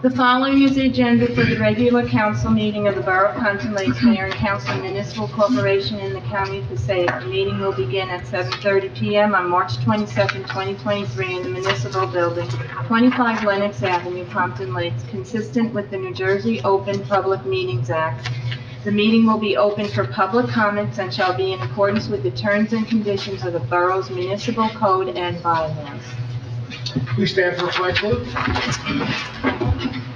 The following is the agenda for the regular council meeting of the Borough of Compton Lakes Mayor and Council Municipal Corporation in the County of Passaic. The meeting will begin at 7:30 p.m. on March 22nd, 2023 in the Municipal Building, 25 Lenox Avenue, Compton Lakes, consistent with the New Jersey Open Public Meetings Act. The meeting will be open for public comments and shall be in accordance with the terms and conditions of the borough's municipal code and bylaws. Please stand for a flag salute.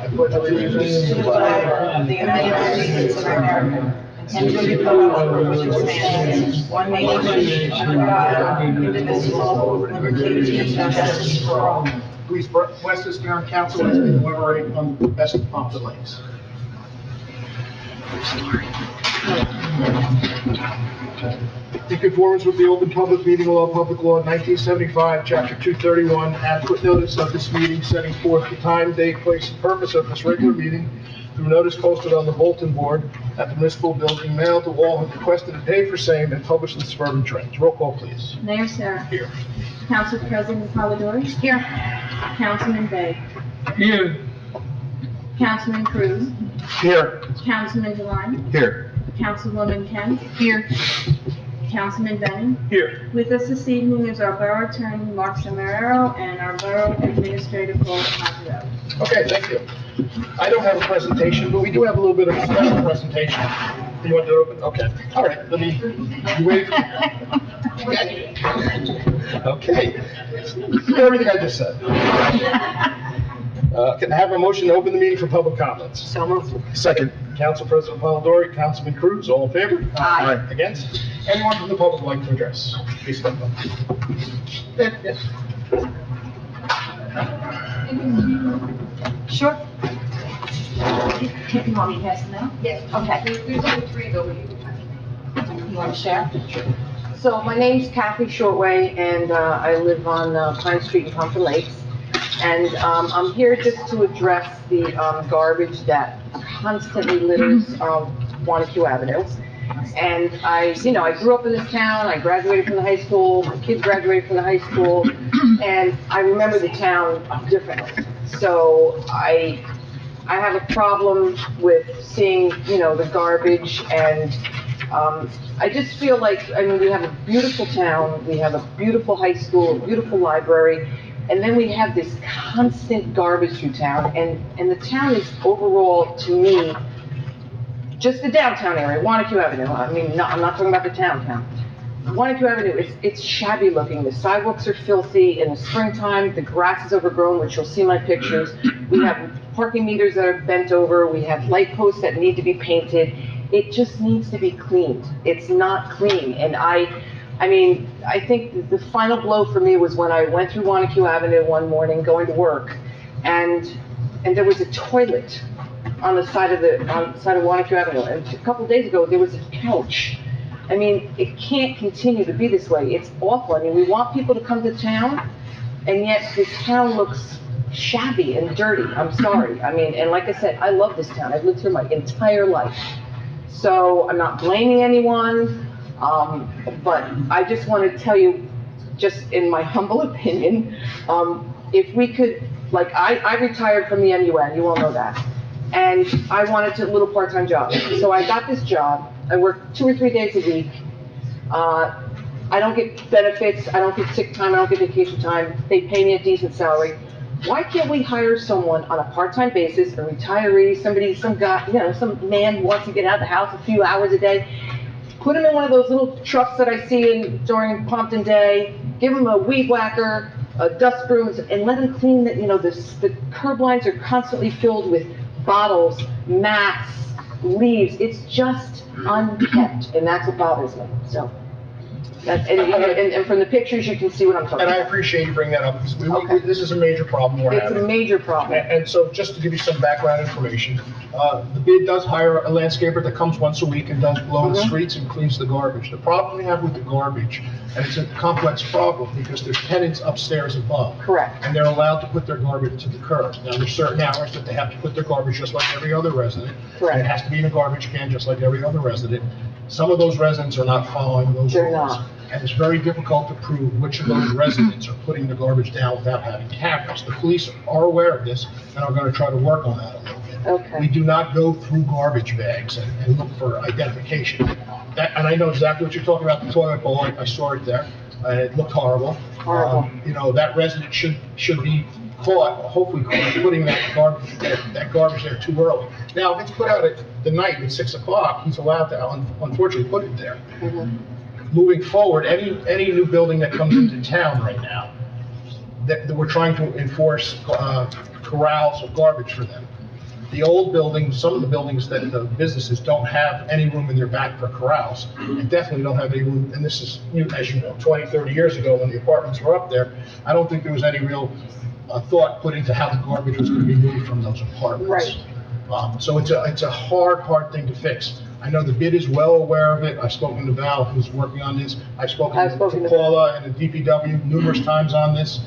I pledge allegiance to the flag of the United States of America and to the republic for which it stands, one nation, under God, indivisible, with liberty and justice for all. Please bless this Mayor and Council as we deliberate on the best of Compton Lakes. In conformance with the Open Public Meeting Law, Public Law 1975, Chapter 231, adequate notice of this meeting setting forth the time, date, place, and purpose of this regular meeting through notice posted on the bulletin board at the municipal building, mailed to all who requested and paid for same, and published in the Suburban Trends. Roll call, please. Mayor Sarah. Here. Council President Polidori. Here. Councilman Bay. Here. Councilman Cruz. Here. Councilman Devine. Here. Councilwoman Kent. Here. Councilman Benning. Here. With us this evening is our Borough Attorney, Mark Samarero, and our Borough Administrator, Paul Mazzarelli. Okay, thank you. I don't have a presentation, but we do have a little bit of a special presentation. Do you want to open? Okay. All right, let me, you wait. Okay. Everything I just said. Can I have a motion to open the meeting for public comments? So moved. Second. Council President Polidori, Councilman Cruz, all in favor? Aye. Against? Anyone from the public would like to address? Please step up. Yes. Sure. You want me to pass them out? Yes. Okay. There's only three though. You want to share? So my name's Kathy Shortway, and I live on Pine Street in Compton Lakes. And I'm here just to address the garbage that constantly litters Wanacue Avenue. And I grew up in this town, I graduated from the high school, my kids graduated from the high school, and I remember the town differently. So I have a problem with seeing, the garbage, and I just feel like, we have a beautiful town, we have a beautiful high school, a beautiful library, and then we have this constant garbage through town, and the town is overall, to me, just the downtown area, Wanacue Avenue. I'm not talking about the town. Wanacue Avenue, it's shabby looking. The sidewalks are filthy. In the springtime, the grass is overgrown, which you'll see in my pictures. We have parking meters that are bent over. We have light posts that need to be painted. It just needs to be cleaned. It's not clean. And I think the final blow for me was when I went through Wanacue Avenue one morning going to work, and there was a toilet on the side of Wanacue Avenue. And a couple days ago, there was a couch. It can't continue to be this way. It's awful. We want people to come to town, and yet the town looks shabby and dirty. I'm sorry. And like I said, I love this town. I've lived here my entire life. So I'm not blaming anyone, but I just want to tell you, just in my humble opinion, if we could, like I retired from the MUN, you all know that. And I wanted a little part-time job. So I got this job. I work 2 or 3 days a week. I don't get benefits. I don't get sick time. I don't get vacation time. They pay me a decent salary. Why can't we hire someone on a part-time basis, a retiree, some guy, some man who wants to get out of the house a few hours a day, put him in one of those little trucks that I see during Compton Day, give him a weed whacker, a dust broom, and let him clean the curb lines are constantly filled with bottles, mats, leaves. It's just unkept, and that's what bothers me. So, and from the pictures, you can see what I'm talking about. And I appreciate you bringing that up. Okay. This is a major problem we're having. It's a major problem. And so, just to give you some background information, the bid does hire a landscaper that comes once a week and does blow the streets and cleans the garbage. The problem we have with the garbage, and it's a complex problem because there's tenants upstairs above. Correct. And they're allowed to put their garbage to the curb. Now, there's certain hours that they have to put their garbage just like every other resident. Correct. And it has to be in a garbage can just like every other resident. Some of those residents are not following those They're rules. not. And it's very difficult to prove which of those residents are putting the garbage down without having cameras. The police are aware of this and are gonna try to work on that a little bit. Okay. We do not go through garbage bags and look for identification. And I know exactly what you're talking about, the toilet bowl, I saw it there, it looked horrible. Horrible. You know, that resident should be caught, hopefully caught, putting that garbage there too early. Now, if it's put out at the night at 6 o'clock, he's allowed to unfortunately put it there. Mhm. Moving forward, any new building that comes into town right now, that we're trying to enforce corrals of garbage for them. The old buildings, some of the buildings that the businesses don't have any room in their back for corrals, and definitely don't have any room, and this is, as you know, 20, 30 years ago when the apartments were up there, I don't think there was any real thought put into how the garbage was going to be moved from those apartments. Right. So it's a hard thing to fix. I know the bid is well aware of it. I've spoken to Val, who's working on this. I've spoken to Paula and the DPW numerous times on this.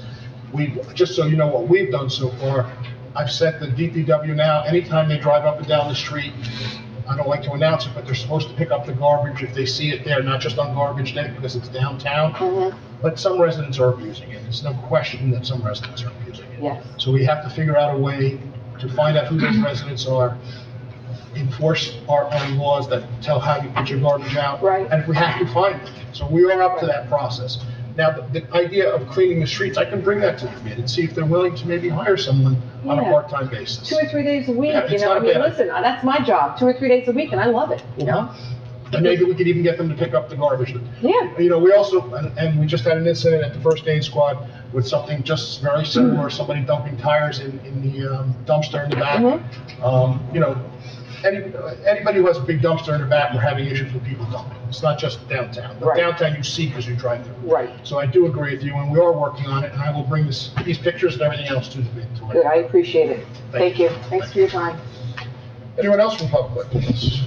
Just so you know what we've done so far, I've set the DPW now, anytime they drive up and down the street, I don't like to announce it, but they're supposed to pick up the garbage if they see it there, not just on garbage day because it's downtown. Mhm. But some residents are abusing it. There's no question that some residents are abusing it. Yes. So we have to figure out a way to find out who those residents are, enforce our laws that tell how you put your garbage out. Right. And if we have to, find them. So we are up to that process. Now, the idea of cleaning the streets, I can bring that to the bid and see if they're willing to maybe hire someone on a Yeah. part-time basis. 2 or 3 days a week, Yeah, you it's know, not I mean, bad. listen, that's my job, 2 or 3 days a week, and I love it, you know? And maybe we could even get them to pick up the garbage. Yeah. You know, we also, and we just had an incident at the first aid squad with something just very similar, somebody dumping tires in the dumpster in the back. You know, anybody who has a big dumpster in the back, we're having issues with people dumping. It's not just downtown. The Right. downtown you see because you drive through. Right. So I do agree with you, and we are working on it, and I will bring these pictures and everything else to the bid. Good, I appreciate it. Thank you. Thanks for your time. Anyone else from public? Yes.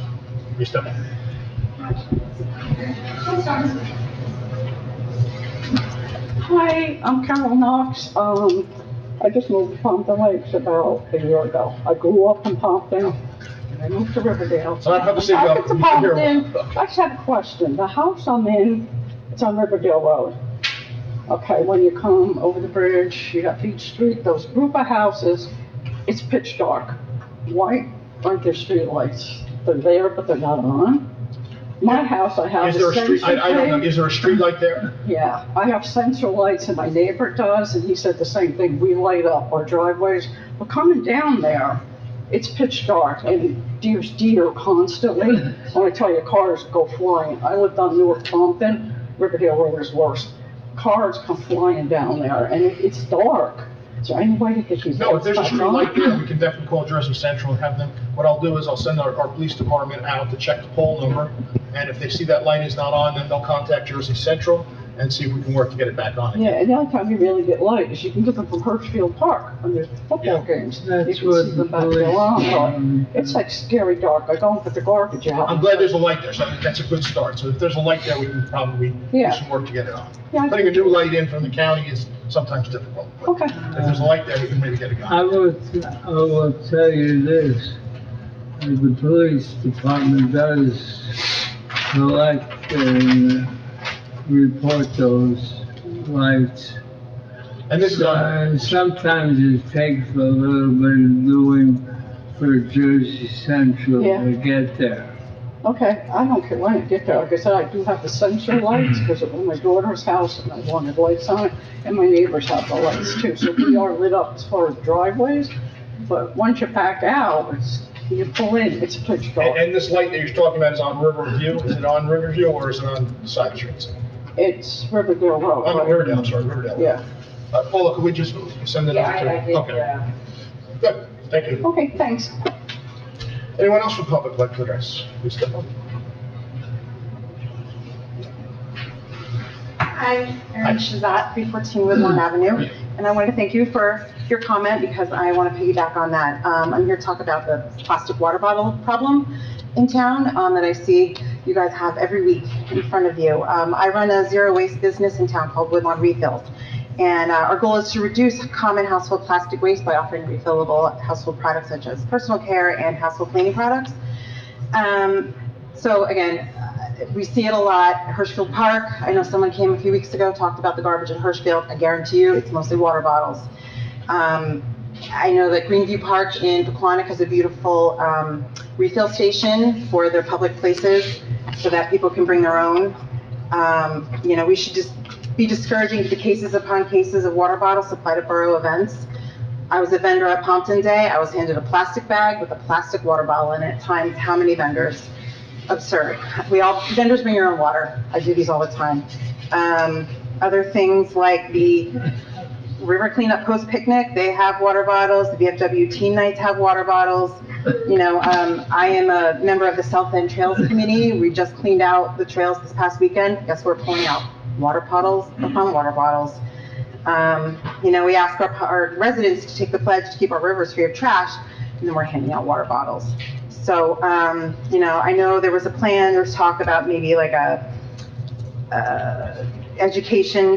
You step in. Hi, I'm Carol Knox. I just moved to Pompton Lakes about a year ago. I grew up in Pompton, and I moved to Riverdale. So I'd have to say, Back to you can hear Pompton, one. I just have a question. The house I'm in, it's on Riverdale Road. Okay, when you come over the bridge, you got Beach Street, those group of houses, it's pitch dark. Why aren't there streetlights? They're there, but they're not on. My house, I have Is there a street, sensor I don't know, tape. is there a street light there? Yeah, I have sensor lights and my neighbor does, and he said the same thing. We light up our driveways. But coming down there, it's pitch dark and there's deer constantly. When I tell you, cars go flying. I lived on Newark Pompton, Riverdale Road is worse. Cars come flying down there and it's dark. Is there any way to get these No, if lights there's a back street on? light there, we can definitely call Jersey Central and have them, what I'll do is I'll send our police department out to check the pole number, and if they see that light is not on, then they'll contact Jersey Central and see if we can work to get it back on. Yeah, and the only time you really get light is you can get them from Hirschfield Park when there's football games. You That's can what see them back the there police- on, but it's like scary dark. I go and put the garbage out. I'm glad there's a light there, so I think that's a good start. So if there's a light there, we can probably do Yeah. some work to get it on. Yeah, I Putting a new light in from the county is sometimes difficult. But Okay. if there's a light there, we can maybe get it I going. will tell you this, the police department does collect and report those lights. And this is on, Sometimes it takes a little bit of doing for Jersey Central Yeah. to get there. Okay, I don't care when I get there. Like I said, I do have the sensor lights because it was my daughter's house and I wanted lights on it. And my neighbors have the lights too. So we are lit up as far as driveways. But once you back out, you pull in, it's pitch dark. and this light that you're talking about is on Riverview? Is it on Riverview or is it on side streets? It's Riverdale Road. On right? Riverdale, I'm sorry, Riverdale. Yeah. Paula, could we just send it out to? Okay. Good, thank you. Okay, thanks. Anyone else from public like to address? Please step up. Hi, Erin Shazat, 314 Woodlawn Avenue, and I want to thank you for your comment because I want to piggyback on that. I'm here to talk about the plastic water bottle problem in town that I see you guys have every week in front of you. I run a zero waste business in town called Woodlawn Refills, and our goal is to reduce common household plastic waste by offering refillable household products such as personal care and household cleaning products. So again, we see it a lot. Hirschfield Park, I know someone came a few weeks ago, talked about the garbage in Hirschfield. I guarantee you, it's mostly water bottles. I know that Greenview Park in Pequannock has a beautiful refill station for their public places so that people can bring their own. You know, we should just be discouraging the cases upon cases of water bottles supplied at borough events. I was a vendor at Pompton Day. I was handed a plastic bag with a plastic water bottle in it, times how many vendors? Absurd. Vendors bring your own water. I do these all the time. Other things like the River Cleanup Post Picnic, they have water bottles. The VFW Teen Nights have water bottles. You know, I am a member of the South End Trails Committee. We just cleaned out the trails this past weekend. Guess we're pulling out water bottles upon water bottles. You know, we ask our residents to take the pledge to keep our rivers free of trash, and then we're handing out water bottles. So, you know, I know there was a plan, there was talk about maybe like a educational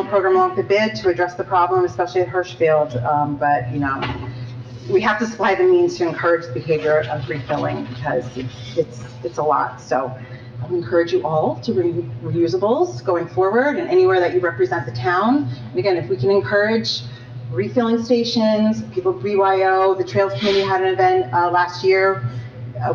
program along the bid to address the problem, especially at Hirschfield. But, you know, we have to supply the means to encourage the behavior of refilling because it's a lot. So I would encourage you all to bring reusables going forward and anywhere that you represent the town. And again, if we can encourage refilling stations, people BYO, the Trails Committee had an event last year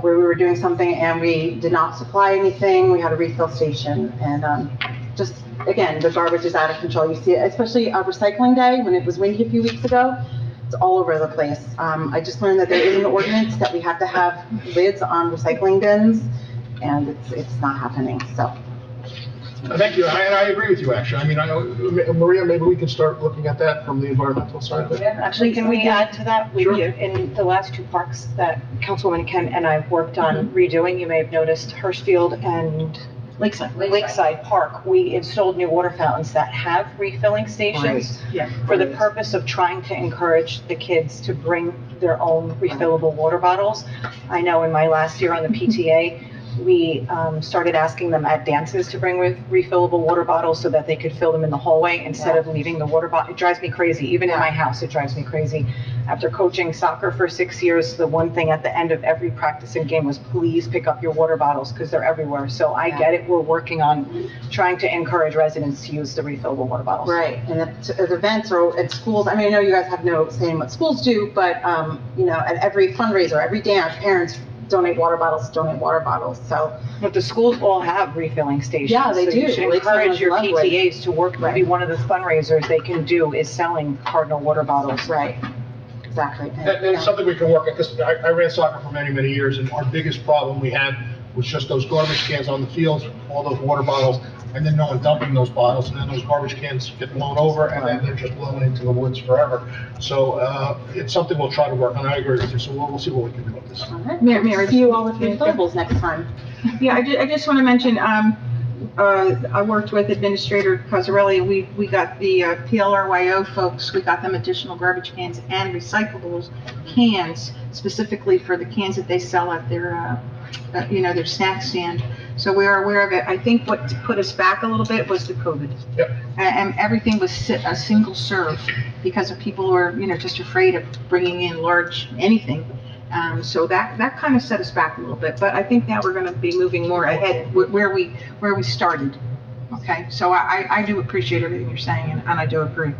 where we were doing something and we did not supply anything. We had a refill station and just, again, the garbage is out of control. You see it, especially recycling day when it was windy a few weeks ago. It's all over the place. I just learned that there is an ordinance that we have to have lids on recycling bins, and it's not happening, so. Thank you, and I agree with you, actually. I mean, Maria, maybe we can start looking at that from the environmental side of it. Actually, can we add to that? Sure. In the last two parks that Councilwoman Ken and I worked on redoing, you may have noticed Hirschfield and Lakeside Park, we installed new water fountains that have refilling stations for the purpose of trying to encourage the kids to bring their own refillable water bottles. I know in my last year on the PTA, we started asking them at dances to bring with refillable water bottles so that they could fill them in the hallway instead of leaving the water bottle. It drives me crazy. Even in my house, it drives me crazy. After coaching soccer for 6 years, the one thing at the end of every practice and game was please pick up your water bottles because they're everywhere. So I get it. We're working on trying to encourage residents to use the refillable water bottles. Right, and at events or at schools, I mean, I know you guys have no say in what schools do, but, you know, at every fundraiser, every dance, parents donate water bottles, so. But the schools all have refilling stations. Yeah, they so do. You should Like encourage your someone's lovely. PTAs to work, maybe one of the fundraisers they can do is selling Cardinal water bottles. Right, exactly. And it's something we can work at, because I ran soccer for many, many years, and our biggest problem we had was just those garbage cans on the fields, all those water bottles, and then no one dumping those bottles, and then those garbage cans get blown over, and then they're just blown into the woods forever. So, it's something we'll try to work on. I agree with you, so we'll see what we can do with this. All right. Mary, See you all with refillables next time. Yeah, I just want to mention, I worked with Administrator Cosarelli. We got the PLRYO folks, we got them additional garbage cans and recyclables cans specifically for the cans that they sell at their, you know, their snack stand. So we are aware of it. I think what put us back a little bit was the COVID. Yep. And everything was a single serve because of people who are, you know, just afraid of bringing in large anything. So that kind of set us back a little bit, but I think now we're going to be moving more ahead where we started. Okay, so I do appreciate everything you're saying, and I do agree.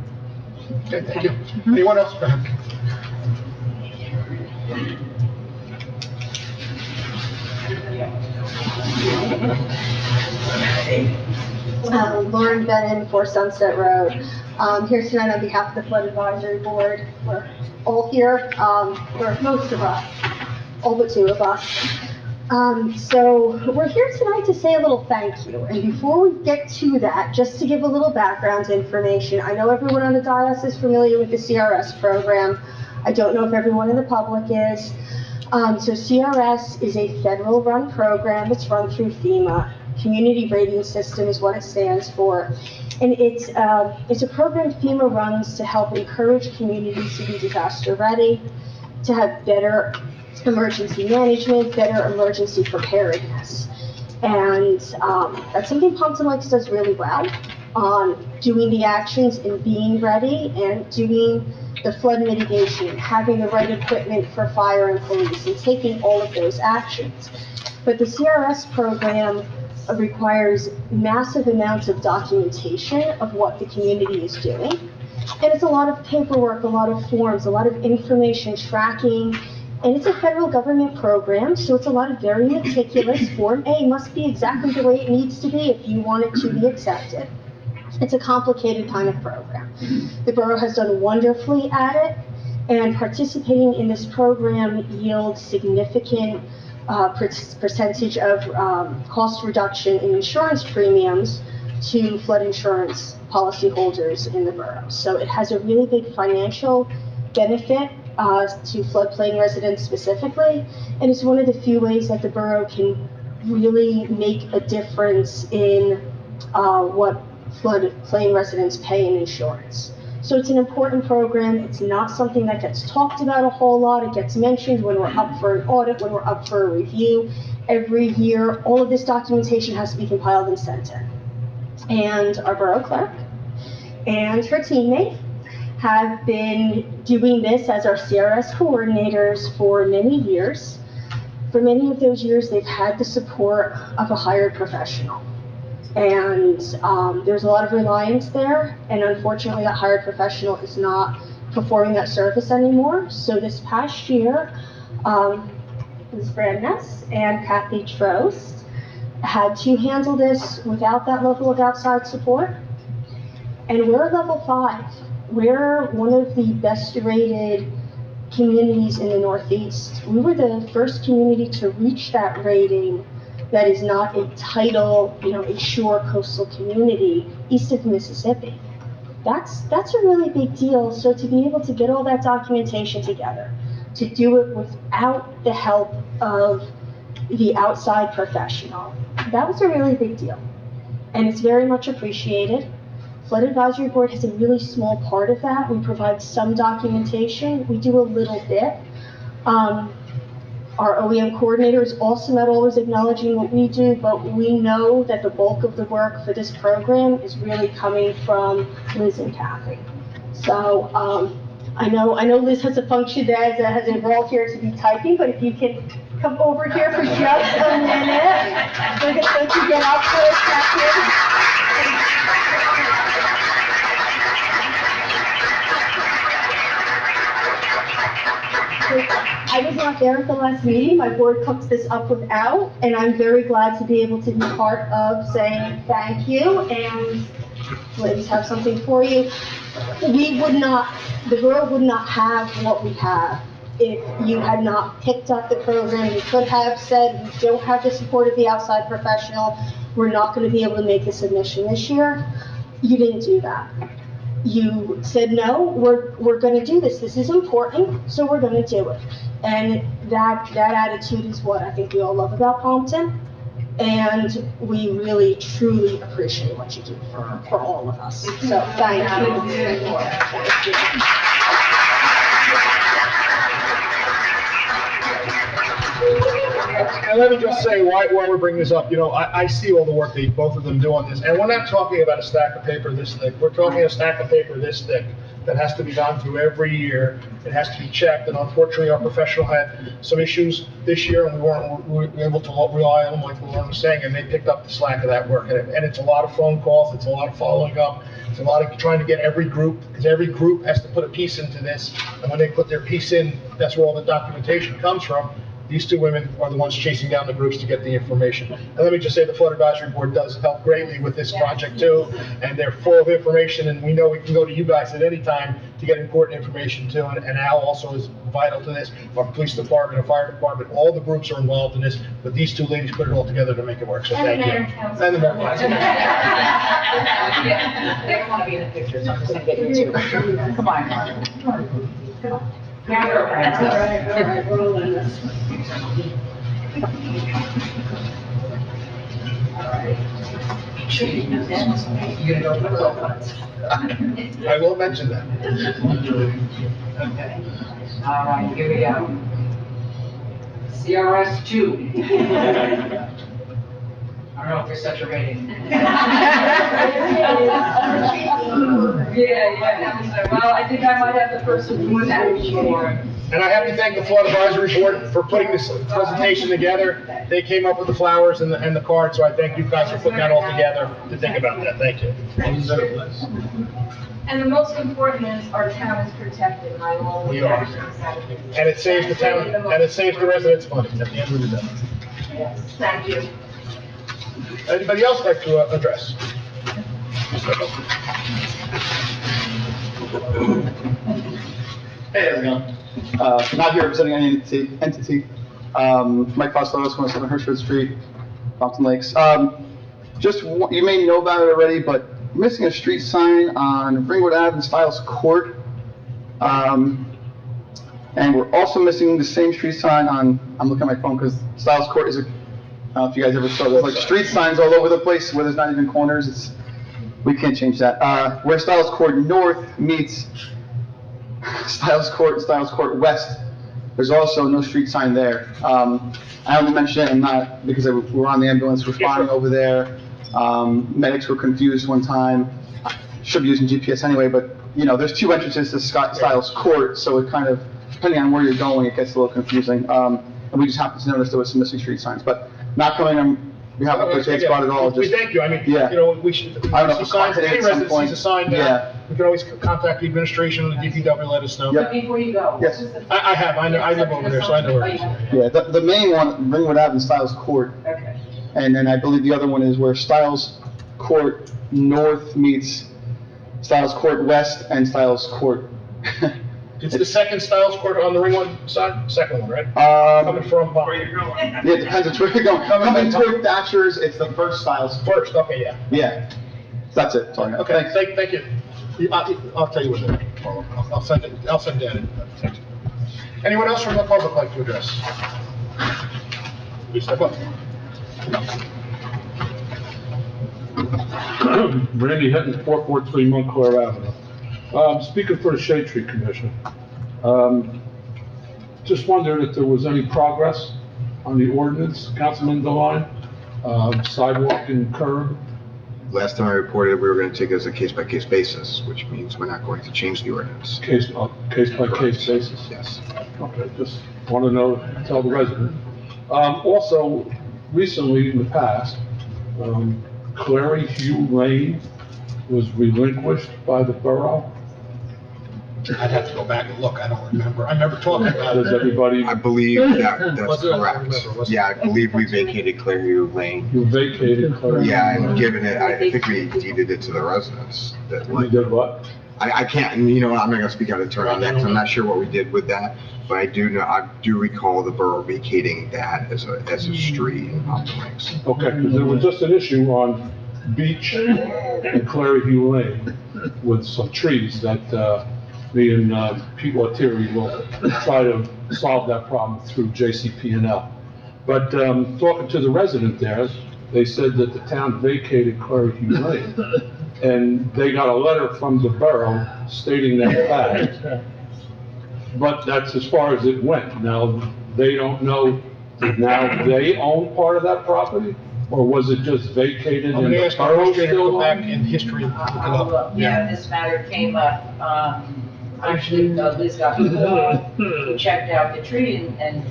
Okay, thank you. Anyone else? Go ahead. Lauren Bennon, 4 Sunset Road. Here tonight on behalf of the Flood Advisory Board. We're all here, or most of us, all but 2 of us. So we're here tonight to say a little thank you. And before we get to that, just to give a little background information, I know everyone on the dais is familiar with the CRS program. I don't know if everyone in the public is. So CRS is a federal-run program. It's run through FEMA. Community Rating System is what it stands for. And it's a program FEMA runs to help encourage communities to be disaster ready, to have better emergency management, better emergency preparedness. And that's something Pompton Lakes does really well on doing the actions and being ready and doing the flood mitigation, having the right equipment for fire and police, and taking all of those actions. But the CRS program requires massive amounts of documentation of what the community is doing. And it's a lot of paperwork, a lot of forms, a lot of information tracking. And it's a federal government program, so it's a lot of very meticulous. Form A must be exactly the way it needs to be if you want it to be accepted. It's a complicated kind of program. The borough has done wonderfully at it, and participating in this program yields significant percentage of cost reduction in insurance premiums to flood insurance policyholders in the borough. So it has a really big financial benefit to floodplain residents specifically, and it's one of the few ways that the borough can really make a difference in what floodplain residents pay in insurance. So it's an important program. It's not something that gets talked about a whole lot. It gets mentioned when we're up for an audit, when we're up for a review. Every year, all of this documentation has to be compiled and sent in. And our borough clerk and her teammate have been doing this as our CRS coordinators for many years. For many of those years, they've had the support of a hired professional. And there's a lot of reliance there, and unfortunately that hired professional is not performing that service anymore. So this past year, Ms. Brandness and Kathy Trost had to handle this without that level of outside support. And we're level 5. We're one of the best rated communities in the Northeast. We were the first community to reach that rating that is not a Title, a shore coastal community east of Mississippi. That's a really big deal. So to be able to get all that documentation together, to do it without the help of the outside professional, that was a really big deal. And it's very much appreciated. Flood Advisory Board has a really small part of that. We provide some documentation. We do a little bit. Our OEM coordinator is also not always acknowledging what we do, but we know that the bulk of the work for this program is really coming from Liz and Kathy. So I know Liz has a function that has involved here to be typing, but if you can come over here for just a minute, we're going to let you get up for a second. I was not there at the last meeting. My board comes this up without, and I'm very glad to be able to be part of saying thank you, and ladies have something for you. The borough would not have what we have if you had not picked up the program. You could have said, we don't have the support of the outside professional. We're not going to be able to make the submission this year. You didn't do that. You said, no, we're going to do this. This is important, so we're going to do it. And that attitude is what I think we all love about Pompton. And we really, truly appreciate what you do for all of us. So thank you. Thank you. And let me just say, why we're bringing this up, I see all the work that both of them do on this, and we're not talking about a stack of paper this thick. We're talking a stack of paper this thick that has to be gone through every year. It has to be checked, and unfortunately, our professional had some issues this year, and we weren't able to rely on them, like Lauren was saying, and they picked up the slack of that work. And it's a lot of phone calls, it's a lot of following up, it's a lot of trying to get every group, because every group has to put a piece into this, and when they put their piece in, that's where all the documentation comes from. These two women are the ones chasing down the groups to get the information. And let me just say, the Flood Advisory Board does help greatly with this project too, and they're full of information, and we know we can go to you guys at any time to get important information too, and Al also is vital to this. Our police department, our fire department, all the groups are involved in this, but these two ladies put it all together to make it work, so thank you. And the mayor. They don't want to be in the picture, so I'm just going to get you two. Come on. Come on. All right, we're all in this. You're going to go for I will mention that. Okay. All right, here we go. CRS 2. I don't know if there's such a rating. Yeah. Well, I think I might have the person doing that before. And I have to thank the Flood Advisory Board for putting this presentation together. They came up with the flowers and the card, so I thank you guys for putting that all together to think about that. Thank you. And the most important is our town is protected, and I will. We are. And it saves the town, and it saves the residents money at the end of the day. Yes, thank you. Anybody else like to address? Hey, how's it going? Not here representing any entity. Mike Fostelos, 107 Hershford Street, Compton Lakes. You may know about it already, but missing a street sign on Ringwood Ave and Stiles Court. And we're also missing the same street sign on, I'm looking at my phone because Stiles Court is I don't know if you guys ever saw, there's like street signs all over the place where there's not even corners. We can't change that. Where Stiles Court North meets Stiles Court West, there's also no street sign there. I only mention it, not because we're on the ambulance responding over there. Medics were confused one time. Should be using GPS anyway, but there's two entrances to Stiles Court, so it kind of, depending on where you're going, it gets a little confusing. And we just happened to notice there was some missing street signs, but not coming on behalf of the Jake spot at all. We thank you. I mean, Yeah. we should, I don't know if see it's signs, if any at some resident point. sees a sign Yeah. down, we can always contact the administration and the DPW, let us know. Yep. Before you go. Yes. I have, I live over there, so I know where it is. Yeah, the main one, Ringwood Ave and Stiles Court. Okay. And then I believe the other one is where Stiles Court North meets Stiles Court West and Stiles Court. It's the second Stiles Court on the Ringwood side, second one, right? Coming from. Yeah, it depends which way you're going. Coming toward Thatcher's, it's the first Stiles. First, okay, yeah. Yeah, that's it. That's all I got. Okay, Thanks. thank you. I'll tell you what it is. I'll send that in. Anyone else from the public like to address? Please step up. Randy Hinton, 443 Montclair Avenue. Speaking for the Shade Tree Commission, just wondered if there was any progress on the ordinance, Councilman Devine, sidewalk and curb. Last time I reported, we were going to take it as a case-by-case basis, which means we're not going to change the ordinance. Case by case basis? Yes. Okay, just want to know, tell the resident. Also, recently in the past, Clary Hugh Lane was relinquished by the borough. I'd have to go back and look, I don't remember. I remember talking about Does it. everybody, I believe that's Was it? I don't correct. remember. Was it? Yeah, I believe we vacated Clearview Lane. you vacated Clary? Yeah, and given it, I think we deeded it to the residents. That You did what? I can't, and I'm not going to speak out of turn on that, because I'm not sure what we did with that, but I do recall the borough vacating that as a street in Compton Lakes. Okay, because there was just an issue on Beach and Clary Hugh Lane with some trees that, me and Pete Lettieri will try to solve that problem through JCP&L. But talking to the resident there, they said that the town vacated Clary Hugh Lane, and they got a letter from the borough stating that fact. But that's as far as it went. Now, they don't know, now they own part of that property? Or was it just vacated I'm and gonna the ask the borough administrator to still go back owns? in history and look it up. Yeah, this matter came up, actually, Liz got who checked out the tree and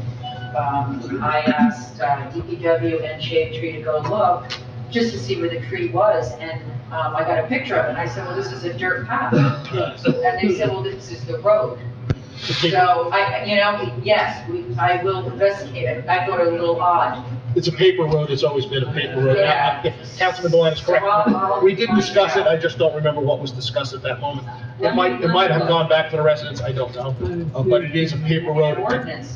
I asked DPW and Shade Tree to go look, just to see where the tree was, and I got a picture of it, and I said, well, this is a dirt path. And they said, well, this is the road. So yes, I will investigate it. I thought it was a little odd. It's a paper road, it's always been a paper road. Yeah. If Councilman Deline is correct, we did discuss it, I just don't remember what was discussed at that moment. It might have gone back to the residents, I don't know, but it is a paper road.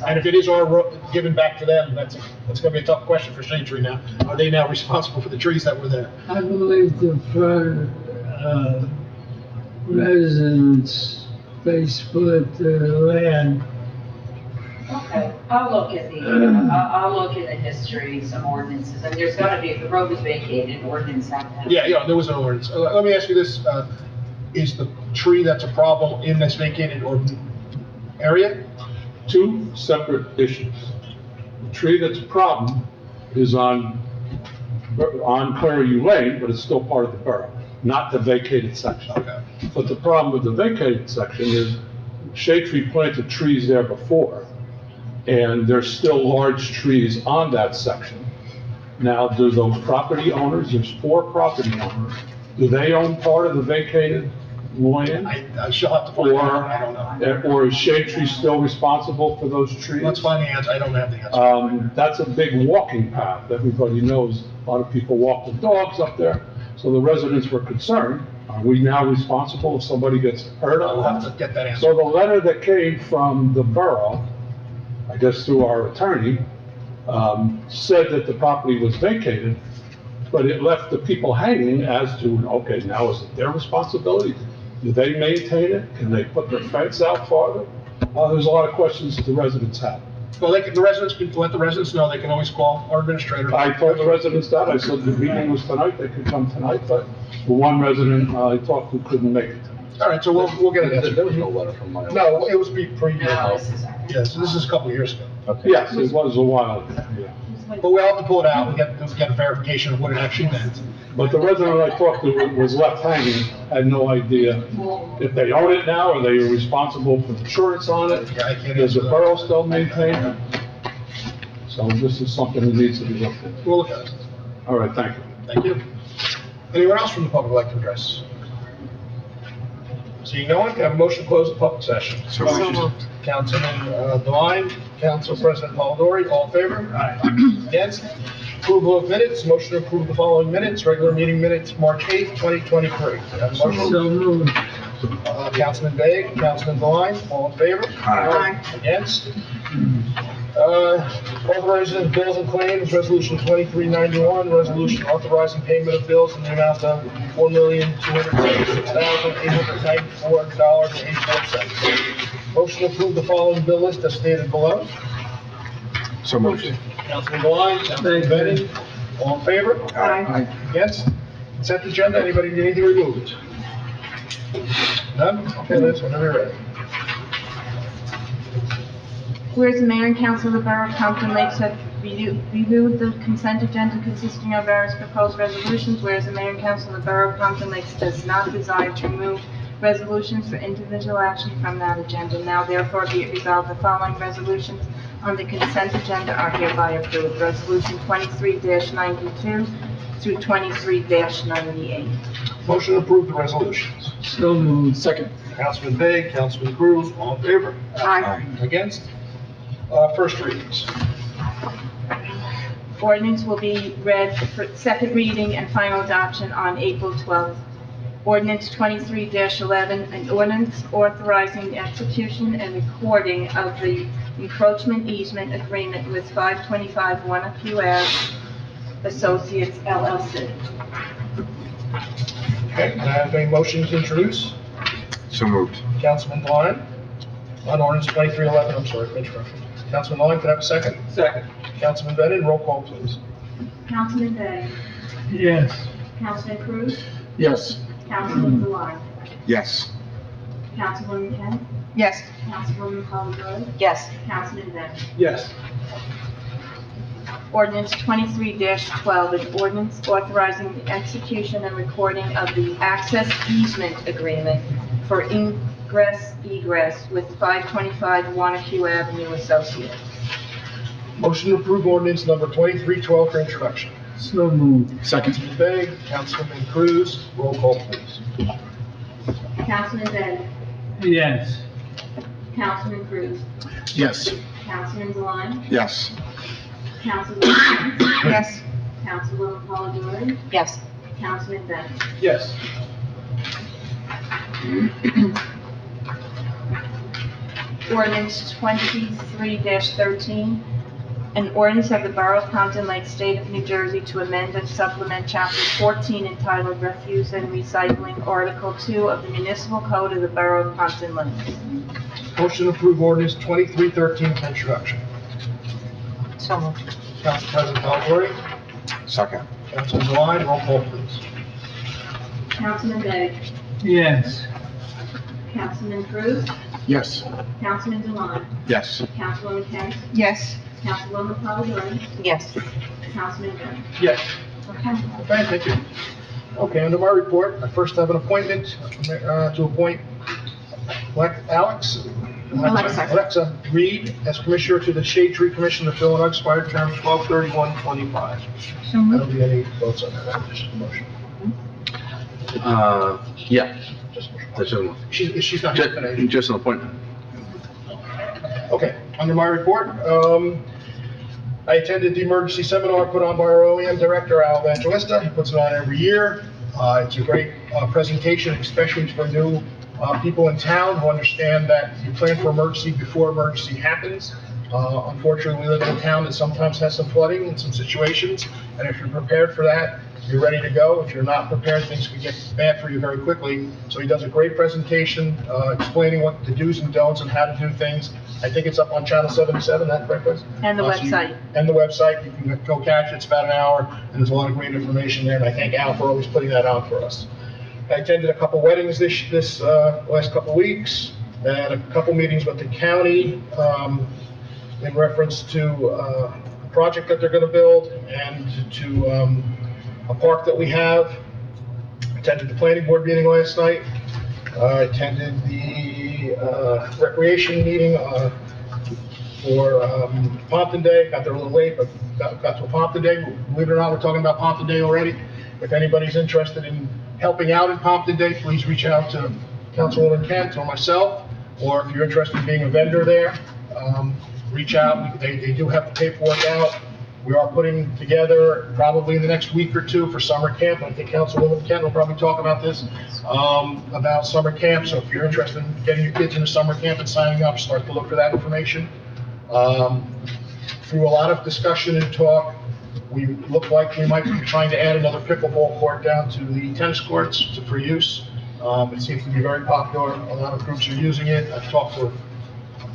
And if it is our road, given back to them, that's gonna be a tough question for Shade Tree now. Are they now responsible for the trees that were there? I believe the front, residents, they split their land. Okay, I'll look at the history, some ordinances, and there's gotta be, if the road was vacated, an ordinance happened. Yeah, there was an ordinance. Let me ask you this, is the tree that's a problem in this vacated area? Two separate issues. The tree that's a problem is on Clary Hugh Lane, but it's still part of the borough. not the vacated section. Okay. But the problem with the vacated section is Shade Tree planted trees there before, and there's still large trees on that section. Now, do those property owners, there's 4 property owners, do they own part of the vacated land? I shall have to find out, I don't know. Or is Shade Tree still responsible for those trees? Let's find the answer, I don't have the answer. That's a big walking path, everybody knows, a lot of people walk their dogs up there, so the residents were concerned, are we now responsible if somebody gets hurt I'll on have that? to get that answer. So the letter that came from the borough, I guess through our attorney, said that the property was vacated, but it left the people hanging as to, okay, now is it their responsibility? Do they maintain it? Can they put their fence out farther? There's a lot of questions that the residents have. Well, the residents can, let the residents know, they can always call our administrator. I told the residents that, I said the meeting was tonight, they could come tonight, but the one resident I talked to couldn't make it. All right, so we'll get an answer. There was no letter from my. No, it was pre. No, this is. Yeah, so this is a couple of years ago. Yes, it was a while ago, yeah. But we'll have to pull it out and get a verification of what it actually meant. But the resident I talked to was left hanging, had no idea if they own it now, or they are responsible for insurance on it. Yeah, I can't Does the answer that. borough still maintain it? So this is something that needs to be looked at. We'll look at it. All right, thank you. Thank you. Anyone else from the public like to address? Seeing no one, can I have a motion to close the public session? So moved. Councilman Devine, Council President Polidori, all in favor? Aye. Against? Approval of minutes, motion to approve the following minutes, regular meeting minutes, March 8th, 2023. Can I have a motion? So moved. Councilman Bay, Councilman Devine, all in favor? Aye. Against? Authorizing bills and claims, resolution 2391, resolution authorizing payment of bills in the amount of $4,276,894.84. Motion to approve the following bill list as stated below. So moved. Councilman Devine, Councilman Bennett, all in favor? Aye. Against? Consent agenda, anybody need anything removed? None? Okay, Liz, whenever you're ready. Whereas the mayor and council of the borough of Compton Lakes have reviewed the consent agenda consisting of various proposed resolutions, whereas the mayor and council of the borough of Compton Lakes does not desire to remove resolutions for individual action from that agenda. Now therefore be it resolved the following resolutions on the consent agenda are hereby approved. Resolution 23-92 through 23-98. Motion to approve the resolutions. So moved. Second. Councilman Bay, Councilman Cruz, all in favor? Aye. Against? First readings. Ordinance will be read for second reading and final adoption on April 12th. Ordinance 23-11, an ordinance authorizing the execution and recording of the encroachment easement agreement with 525 Wanacue Ave Associates LLC. Okay, can I have a motion to introduce? So moved. Councilman Devine, on ordinance 2311, I'm sorry, interruption. Councilman Devine, can I have a second? Second. Councilman Bennett, roll call, please. Councilman Bay, Yes. Councilman Cruz, Yes. Councilman Deline, Yes. Councilwoman Kent, Yes. Councilwoman Polidori, Yes. Councilman Bennett. Yes. Ordinance 23-12, an ordinance authorizing the execution and recording of the access easement agreement for ingress egress with 525 Wanacue Avenue Associates. Motion to approve ordinance number 2312 for introduction. So moved. Second. Councilman Bay, Councilman Cruz, roll call, please. Councilman Bennett, Yes. Councilman Cruz, Yes. Councilman Deline, Yes. Councilwoman Kent, Yes. Councilwoman Polidori, Yes. Councilman Bennett. Yes. Ordinance 23-13, an ordinance of the Borough of Compton Lake, State of New Jersey, to amend and supplement Chapter 14 entitled Refuse and Recycling, Article 2 of the Municipal Code of the Borough of Compton Lake. Motion to approve ordinance 2313 for introduction. So moved. Council President Polidori, Second. Councilman Devine, roll call, please. Councilman Bay, Yes. Councilman Cruz, Yes. Councilman Deline, Yes. Councilwoman Kent, Yes. Councilwoman Polidori, Yes. Councilman Bennett. Yes. Okay. Okay, thank you. Okay, under my report, I first have an appointment to appoint Alexa Reed as Commissioner to the Shade Tree Commission to fill an unexpired term 12/31/25. So I moved. don't need any votes on that, just a motion. Yeah, She's not here today. just an appointment. Okay, under my report, I attended the emergency seminar put on by our OEM director, Al Evangelista. He puts it on every year. It's a great presentation, especially for new people in town who understand that you plan for emergency before emergency happens. Unfortunately, we live in a town that sometimes has some flooding in some situations, and if you're prepared for that, you're ready to go. If you're not prepared, things can get bad for you very quickly. So he does a great presentation, explaining what the do's and don'ts and how to do things. I think it's up on Channel 77, that correct, Liz? And the So website. And the website, you can go catch it, it's about an hour, and there's a lot of great information there, and I thank Al for always putting that on for us. I attended a couple weddings this last couple weeks, and a couple meetings with the county, in reference to a project that they're gonna build, and to a park that we have. Attended the planning board meeting last night. I attended the recreation meeting for Pompton Day. Got there a little late, but got to Pompton Day. Believe it or not, we're talking about Pompton Day already. If anybody's interested in helping out in Pompton Day, please reach out to Councilwoman Kent or myself, or if you're interested in being a vendor there, reach out. They do have the paperwork out. We are putting together, probably in the next week or two, for summer camp. I think Councilwoman Kent will probably talk about this, about summer camp. So if you're interested in getting your kids into summer camp and signing up, start to look for that information. Through a lot of discussion and talk, we look like we might be trying to add another pickleball court down to the tennis courts for use. It seems to be very popular. A lot of groups are using it. I've talked to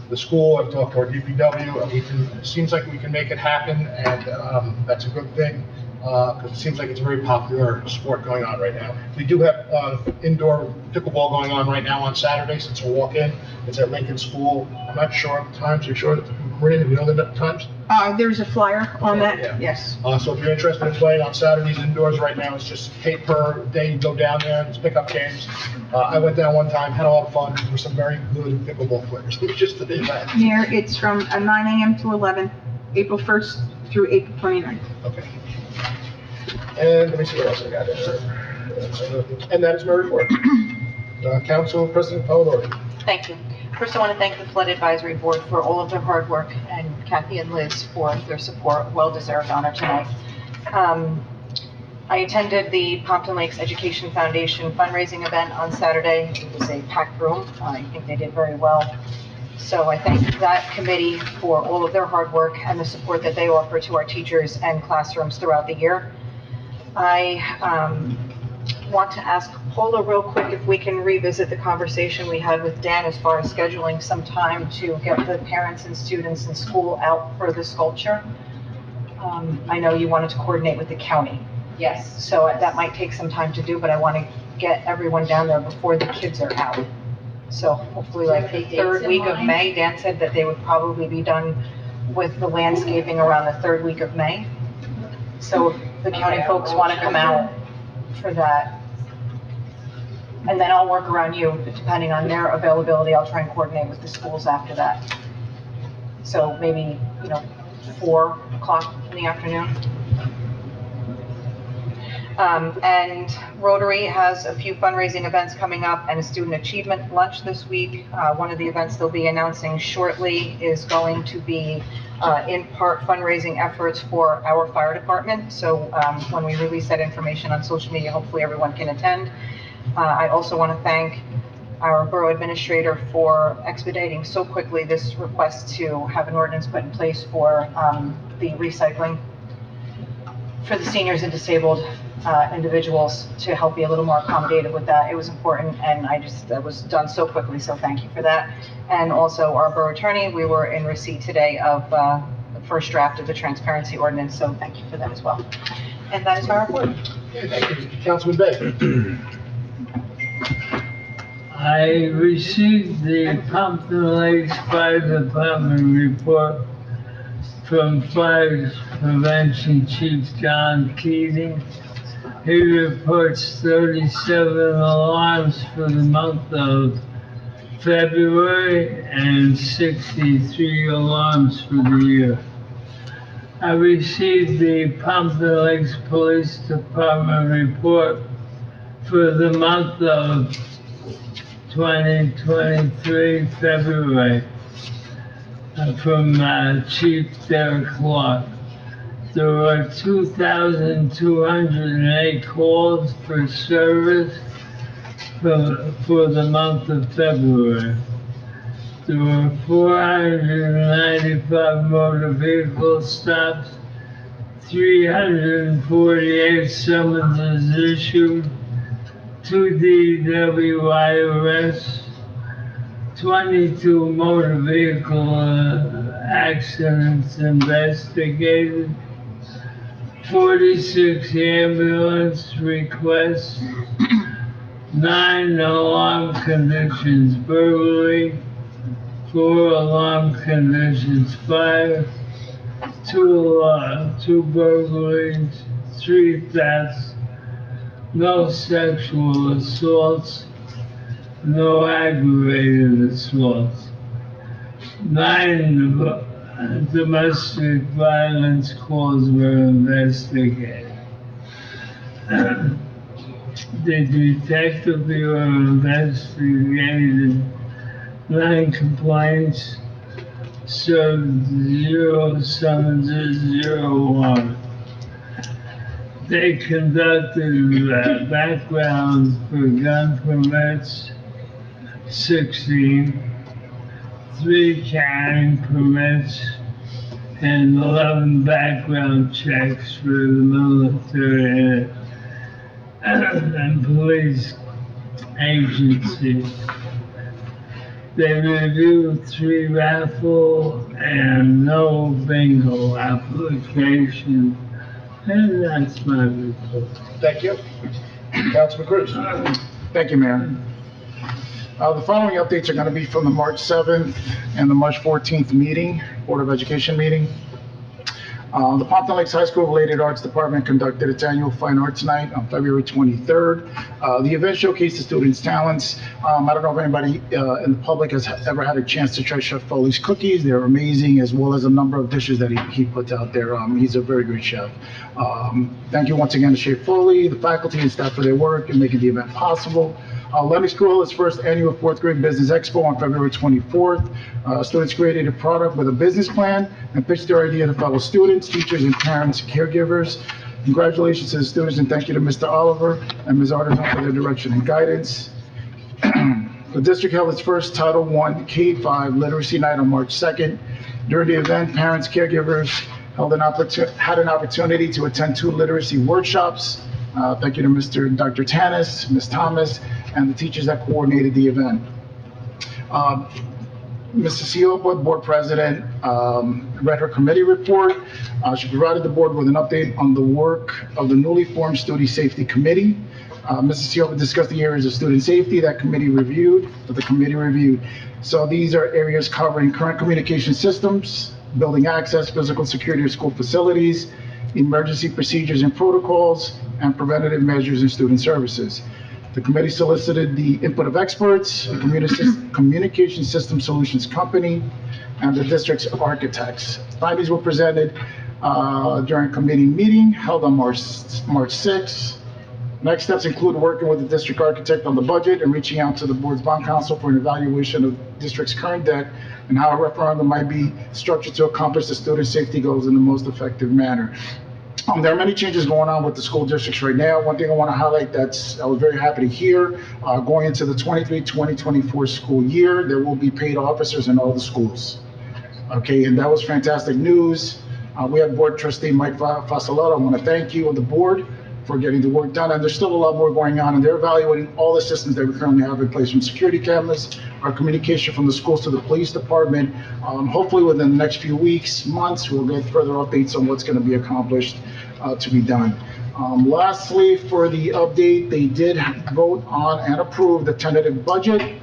the school, I've talked to our DPW, and it seems like we can make it happen, and that's a good thing, because it seems like it's a very popular sport going on right now. We do have indoor pickleball going on right now on Saturday, since we'll walk in. It's at Lincoln School. I'm not sure of the times. You're sure? Maria, do you know the times? There's a flyer on Yeah. that, yes. So if you're interested in playing on Saturdays indoors right now, it's just pay per day, you go down there and pick up games. I went down one time, had a lot of fun. There were some very good pickleball players. It was just the day back. Here, it's from 9 a.m. to 11, April 1st through April 29th. Okay. And let me see what else I got there. And that is my report. Council President Paolori. Thank you. First, I want to thank the Flood Advisory Board for all of their hard work, and Kathy and Liz for their support. Well-deserved honor tonight. I attended the Pompton Lakes Education Foundation fundraising event on Saturday. It was a packed room. I think they did very well. So I thank that committee for all of their hard work and the support that they offer to our teachers and classrooms throughout the year. I want to ask Paula real quick if we can revisit the conversation we had with Dan as far as scheduling some time to get the parents and students in school out for the sculpture. I know you wanted to coordinate with the county. Yes. So that might take some time to do, but I want to get everyone down there before the kids are out. So hopefully like the third week of May, Dan said that they would probably be done with the landscaping around the third week of May. So if the county folks want to come out for that. And then I'll work around you, depending on their availability. I'll try and coordinate with the schools after that. So maybe, 4 o'clock in the afternoon. And Rotary has a few fundraising events coming up and a student achievement lunch this week. One of the events they'll be announcing shortly is going to be in part fundraising efforts for our fire department. So when we release that information on social media, hopefully everyone can attend. I also want to thank our borough administrator for expediting so quickly this request to have an ordinance put in place for the recycling for the seniors and disabled individuals, to help be a little more accommodative with that. It was important, and that was done so quickly, so thank you for that. And also our borough attorney, we were in receipt today of the first draft of the transparency ordinance, so thank you for that as well. And that is my report. Okay, thank you. Councilman Bay. I received the Pompton Lakes Fire Department report from Fire Prevention Chief John Keating. He reports 37 alarms for the month of February and 63 alarms for the year. I received the Pompton Lakes Police Department report for the month of 2023 February from Chief Derek Clark. There were 2,208 calls for service for the month of February. There were 495 motor vehicle stops, 348 summonses issued, 2 DWI arrests, 22 motor vehicle accidents investigated, 46 ambulance requests, 9 alarm conditions burglary, 4 alarm conditions fire, 2 burglaries, 3 thefts, no sexual assaults, no aggravated assaults, 9 domestic violence calls were investigated. The Detective Bureau investigated 9 complaints, served 0 summonses, 0 warrants. They conducted backgrounds for gun permits, 16, 3 carrying permits, and 11 background checks for the military and police agencies. They reviewed 3 raffle and no bingo applications. And that's my report. Thank you. Councilman Cruz. Thank you, Mayor. The following updates are going to be from the March 7th and the March 14th meeting, Board of Education meeting. The Pompton Lakes High School Related Arts Department conducted its annual Fine Arts Night on February 23rd. The event showcased the students' talents. I don't know if anybody in the public has ever had a chance to try Chef Foley's cookies. They're amazing, as well as a number of dishes that he puts out there. He's a very great chef. Thank you once again to Chef Foley, the faculty and staff for their work in making the event possible. Lennox School held its first annual 4th grade business expo on February 24th. Students created a product with a business plan and pitched their idea to fellow students, teachers, and parents, caregivers. Congratulations to the students and thank you to Mr. Oliver and Ms. Artisan for their direction and guidance. The district held its first Title I K-5 Literacy Night on March 2nd. During the event, parents, caregivers had an opportunity to attend 2 literacy workshops. Thank you to Dr. Tanis, Ms. Thomas, and the teachers that coordinated the event. Mrs. Siopa, Board President, read her committee report. She provided the board with an update on the work of the newly formed Student Safety Committee. Mrs. Siopa discussed the areas of student safety that the committee reviewed. So these are areas covering current communication systems, building access, physical security of school facilities, emergency procedures and protocols, and preventative measures in student services. The committee solicited the input of experts, the Communication System Solutions Company, and the district's architects. Findings were presented during a committee meeting held on March 6th. Next steps include working with the district architect on the budget and reaching out to the board's bond council for an evaluation of district's current debt and how a referendum might be structured to accomplish the student safety goals in the most effective manner. There are many changes going on with the school districts right now. One thing I want to highlight I was very happy to hear, going into the 23-2024 school year, there will be paid officers in all the schools. Okay, and that was fantastic news. We have Board Trustee Mike Fasolaro. I want to thank you and the board for getting the work done, and there's still a lot more going on, and they're evaluating all the systems that we currently have in place, from security cameras, our communication from the schools to the police department. Hopefully within the next few weeks, months, we'll get further updates on what's going to be accomplished to be done. Lastly, for the update, they did vote on and approve the tentative budget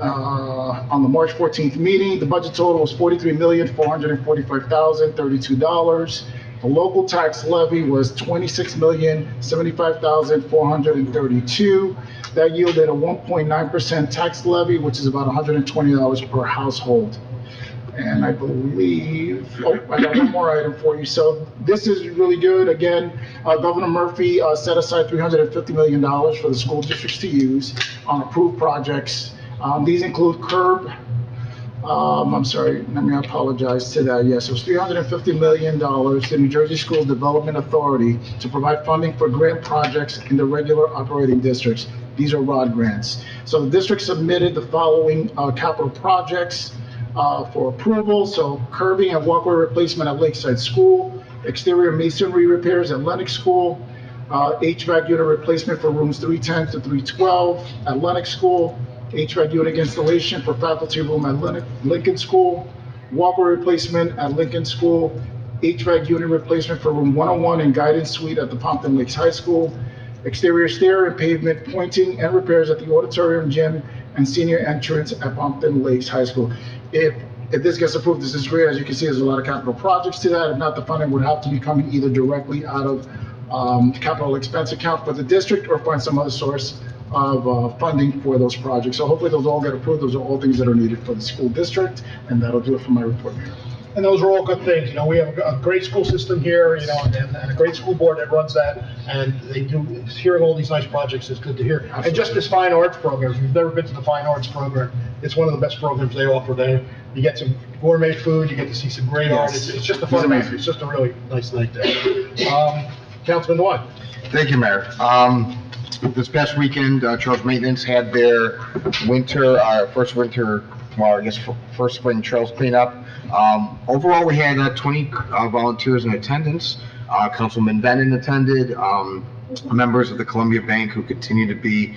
on the March 14th meeting. The budget total was $43,445,032. The local tax levy was $26,075,432. That yielded a 1.9% tax levy, which is about $120 per household. And I believe, I got one more item for you. So this is really good. Again, Governor Murphy set aside $350 million for the school districts to use on approved projects. These include curb. I'm sorry, let me apologize to that. Yes, it was $350 million to New Jersey Schools Development Authority to provide funding for grant projects in the regular operating districts. These are ROD grants. So the district submitted the following capital projects for approval. So curbing and walkway replacement at Lakeside School, exterior masonry repairs at Lenox School, HVAC unit replacement for rooms 310 to 312 at Lenox School, HVAC unit installation for faculty room at Lincoln School, walkway replacement at Lincoln School, HVAC unit replacement for room 101 and guidance suite at the Pompton Lakes High School, exterior stair and pavement pointing and repairs at the auditorium, gym, and senior entrance at Pompton Lakes High School. If this gets approved, this is great. As you can see, there's a lot of capital projects to that. If not, the funding would have to be coming either directly out of capital expense account for the district or find some other source of funding for those projects. So hopefully those all get approved. Those are all things that are needed for the school district, and that'll do it for my report, Mayor. And those are all good things. You know, we have a great school system here, you know, and a great school board that runs that, and they do, hearing all these nice projects is good to hear. Absolutely. And just this fine arts program, if you've never been to the fine arts program, it's one of the best programs they offer there. You get some gourmet food, you get to see some great art. It's just a fun night. It's just a really nice night there. Councilman Dwight. Thank you, Mayor. This past weekend, Trails Maintenance had their first spring trails cleanup. Overall, we had 20 volunteers in attendance. Councilman Bennon attended, members of the Columbia Bank who continue to be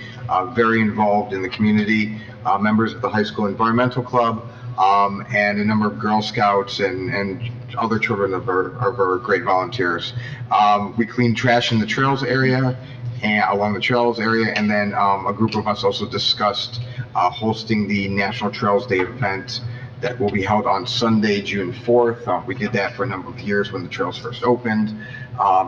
very involved in the community, members of the High School Environmental Club, and a number of Girl Scouts and other children of our great volunteers. We cleaned trash in the trails area, and along the trails area, and then a group of us also discussed hosting the National Trails Day event that will be held on Sunday, June 4th. We did that for a number of years when the trails first opened,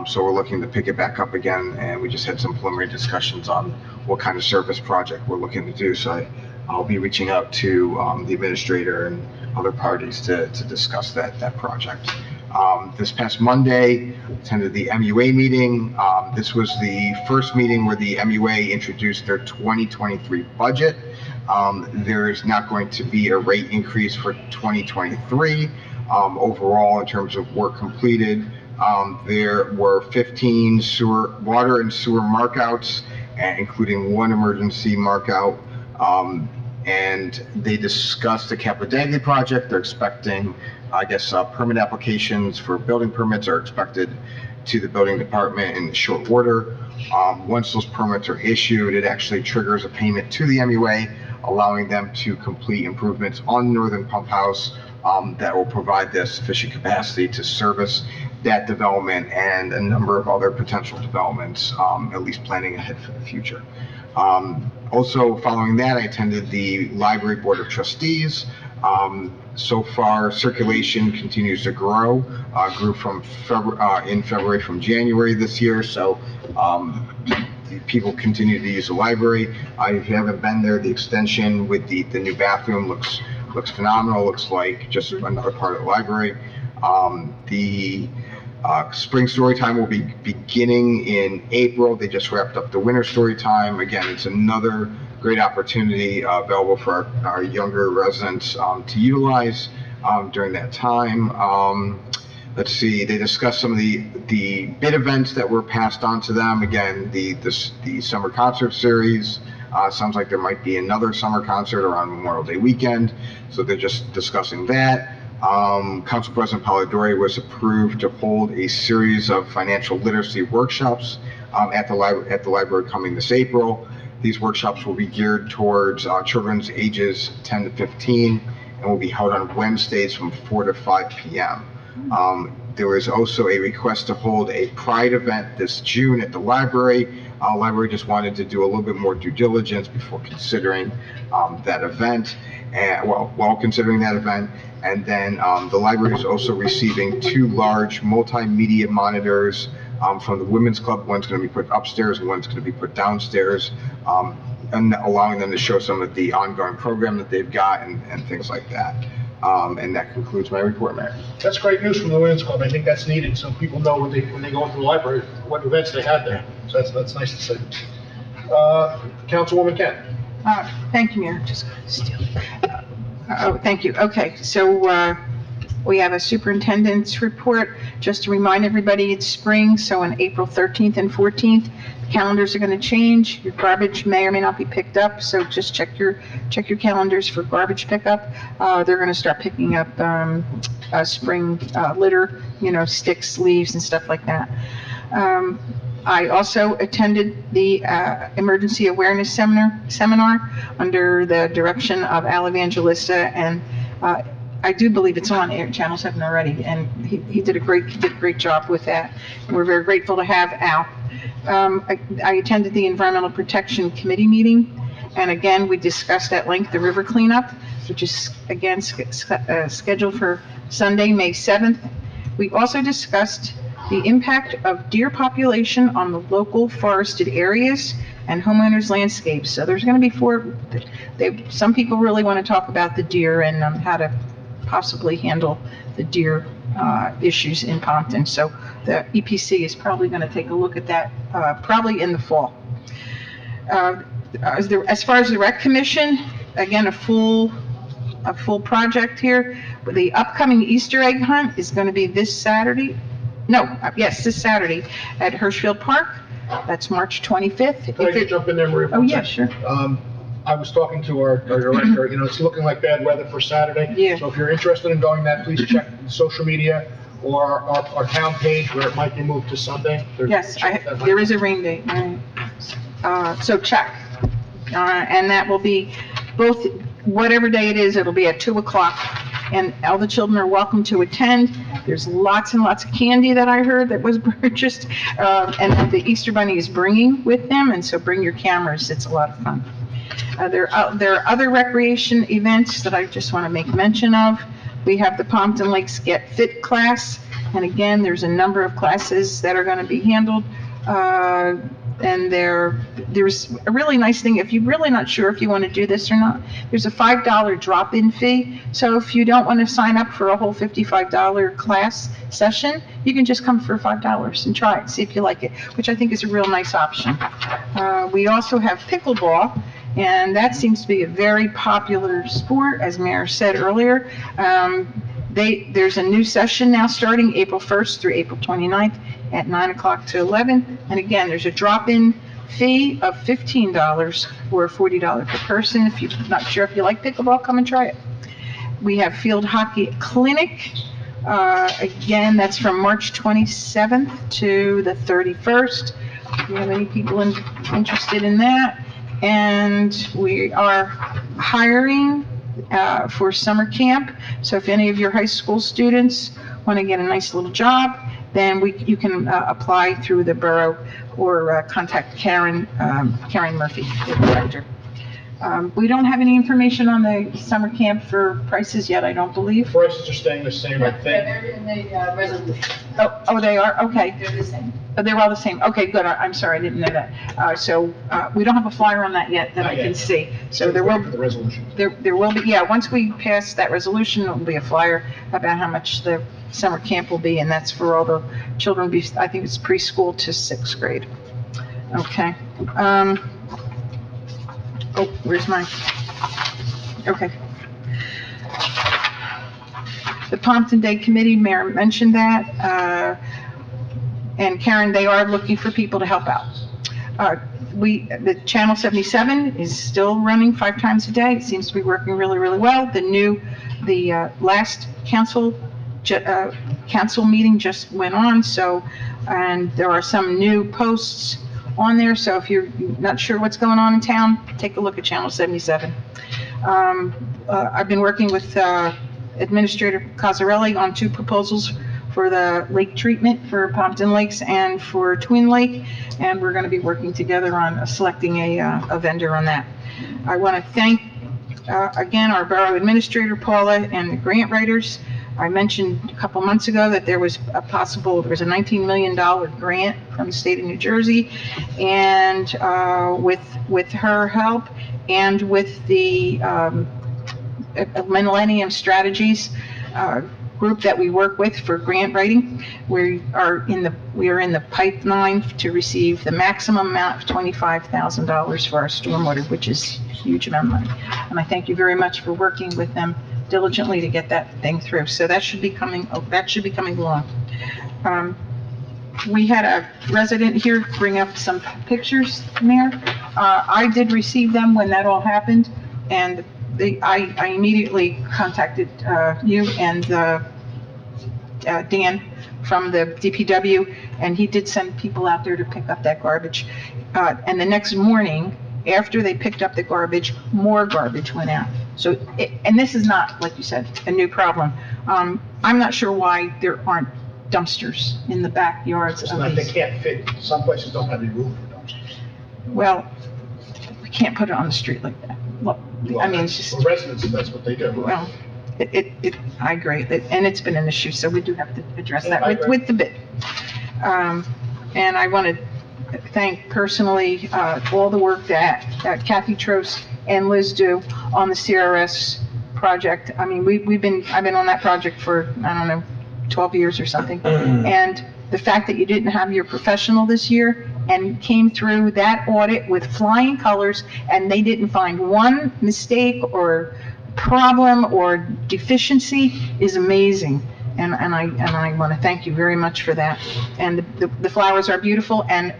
so we're looking to pick it back up again, and we just had some preliminary discussions on what kind of service project we're looking to do. So I'll be reaching out to the administrator and other parties to discuss that project. This past Monday, attended the MUA meeting. This was the first meeting where the MUA introduced their 2023 budget. There is not going to be a rate increase for 2023. Overall, in terms of work completed, there were 15 water and sewer markouts, including one emergency markout. And they discussed the Capodagley project. They're expecting, permit applications for building permits are expected to the building department in short order. Once those permits are issued, it actually triggers a payment to the MUA, allowing them to complete improvements on Northern Pump House that will provide the sufficient capacity to service that development and a number of other potential developments, at least planning ahead for the future. Also, following that, I attended the Library Board of Trustees. So far, circulation continues to grow. Grew from in February from January this year. So people continue to use the library. If you haven't been there, the extension with the new bathroom looks phenomenal. Looks like just another part of the library. The spring story time will be beginning in April. They just wrapped up the winter story time. Again, it's another great opportunity available for our younger residents to utilize during that time. Let's see, they discussed some of the bid events that were passed on to them. Again, the summer concert series. Sounds like there might be another summer concert around Memorial Day weekend. So they're just discussing that. Council President Polidori was approved to hold a series of financial literacy workshops at the library coming this April. These workshops will be geared towards children's ages 10 to 15 and will be held on Wednesdays from 4 to 5 p.m. There was also a request to hold a Pride event this June at the library. Library just wanted to do a little bit more due diligence before considering that event. and, while considering that event. And then the library is also receiving 2 large multimedia monitors from the Women's Club. One's going to be put upstairs, and one's going to be put downstairs, and allowing them to show some of the ongoing program that they've got and things like that. And that concludes my report, Mayor. That's great news from the Women's Club. I think that's needed, so people know when they go into the library, what events they have there. So that's nice to see. Councilwoman Kent. Thank you, Mayor. Thank you. Okay, so we have a superintendent's report. Just to remind everybody, it's spring, so on April 13th and 14th, calendars are going to change. Your garbage may or may not be picked up, so just check your calendars for garbage pickup. They're going to start picking up spring litter, sticks, leaves, and stuff like that. I also attended the emergency awareness seminar under the direction of Al Evangelista, and I do believe it's on Channel 7 already, and he did a great job with that. We're very grateful to have Al. I attended the Environmental Protection Committee meeting, and again, we discussed at length the river cleanup, which is again scheduled for Sunday, May 7th. We also discussed the impact of deer population on the local forested areas and homeowners' landscapes. So there's going to be some people really want to talk about the deer and how to possibly handle the deer issues in Pompton. So the EPC is probably going to take a look at that probably in the fall. As far as the Rec Commission, again, a full project here. The upcoming Easter egg hunt is going to be this Saturday at Hirschfield Park. That's March 25th. Can I just jump in there, Maria? Oh, yeah, sure. I was talking to our director, it's looking like bad weather for Saturday. Yeah. So if you're interested in going that, please check social media or our town page where it might be moved to Sunday. Yes, there is a rain date, right? So check. And that will be both, whatever day it is, it'll be at 2 o'clock. And all the children are welcome to attend. There's lots and lots of candy that I heard that was purchased. And that the Easter Bunny is bringing with them, and so bring your cameras. It's a lot of fun. There are other recreation events that I just want to make mention of. We have the Pompton Lakes Get Fit class, and again, there's a number of classes that are going to be handled. And there's a really nice thing, if you're really not sure if you want to do this or not, there's a $5 drop-in fee. So if you don't want to sign up for a whole $55 class session, you can just come for $5 and try it, see if you like it, which I think is a real nice option. We also have pickleball, and that seems to be a very popular sport, as Mayor said earlier. There's a new session now starting April 1st through April 29th at 9 o'clock to 11. And again, there's a drop-in fee of $15 or $40 per person. If you're not sure if you like pickleball, come and try it. We have field hockey clinic. Again, that's from March 27th to the 31st. Do you have any people interested in that? And we are hiring for summer camp. So if any of your high school students want to get a nice little job, then you can apply through the borough or contact Karen Murphy, the director. We don't have any information on the summer camp for prices yet, I don't believe. Prices are staying the same, I think. They're in the resolution. Oh, they are? Okay. They're the same. Oh, they're all the same. Okay, good. I'm sorry, I didn't know that. So we don't have a flyer on that yet that I can see. So there will, the resolution. There will be, yeah, once we pass that resolution, there'll be a flyer about how much the summer camp will be, and that's for all the children, I think it's preschool to 6th grade. Okay. Oh, where's my, okay. The Pompton Day Committee, Mayor mentioned that, and Karen, they are looking for people to help out. The Channel 77 is still running 5 times a day. It seems to be working really, really well. The last council meeting just went on, and there are some new posts on there, so if you're not sure what's going on in town, take a look at Channel 77. I've been working with Administrator Cosarelli on 2 proposals for the lake treatment for Pompton Lakes and for Twin Lake, and we're going to be working together on selecting a vendor on that. I want to thank again, our Borough Administrator Paula and the grant writers. I mentioned a couple months ago that there was a $19 million grant from the state of New Jersey. And with her help and with the Millennium Strategies group that we work with for grant writing, we are in the pipeline to receive the maximum amount of $25,000 for our stormwater, which is a huge amount of money. And I thank you very much for working with them diligently to get that thing through. So that should be coming along. We had a resident here bring up some pictures, Mayor. I did receive them when that all happened, and I immediately contacted you and Dan from the DPW, and he did send people out there to pick up that garbage. And the next morning, after they picked up the garbage, more garbage went out. So, and this is not, like you said, a new problem. I'm not sure why there aren't dumpsters in the backyards of They these. can't fit, some places don't have any room for dumpsters. Well, we can't put it on the street like that. Look, I mean, it's just, For residents, that's what they do. well, I agree, and it's been an issue, so we do have to address I that agree. with the bid. And I want to thank personally, all the work that Kathy Trost and Liz do on the CRS project. I mean, I've been on that project for, I don't know, 12 years or something. And the fact that you didn't have your professional this year and came through that audit with flying colors, and they didn't find one mistake or problem or deficiency is amazing. And I want to thank you very much for that. And the flowers are beautiful, and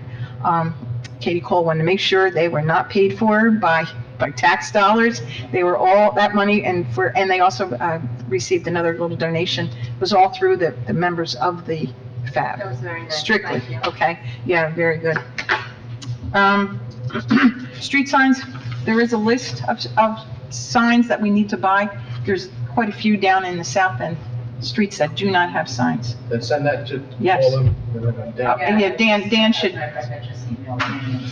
Katie Cole wanted to make sure they were not paid for by tax dollars. They were all that money, and they also received another little donation. It was all through the members of the FAB. That was very nice. Strictly, Thank you. okay, yeah, very good. Street signs, there is a list of signs that we need to buy. There's quite a few down in the south end streets that do not have signs. Then send that to Yes. all of them. Yeah, Dan should,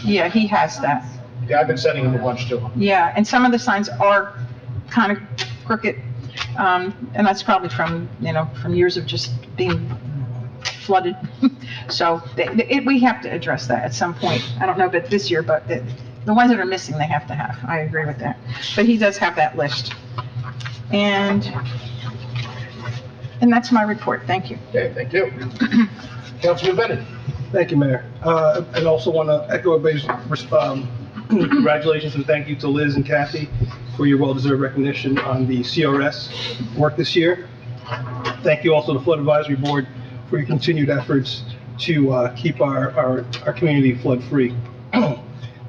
yeah, he has that. Yeah, I've been sending them a bunch too. Yeah, and some of the signs are kind of crooked, and that's probably from years of just being flooded. So we have to address that at some point. I don't know about this year, but the ones that are missing, they have to have. I agree with that. But he does have that list. And that's my report. Thank you. Okay, thank you. Councilman Bennett. Thank you, Mayor. I also want to echo everybody's congratulations and thank you to Liz and Kathy for your well-deserved recognition on the CRS work this year. Thank you also to Flood Advisory Board for your continued efforts to keep our community flood-free.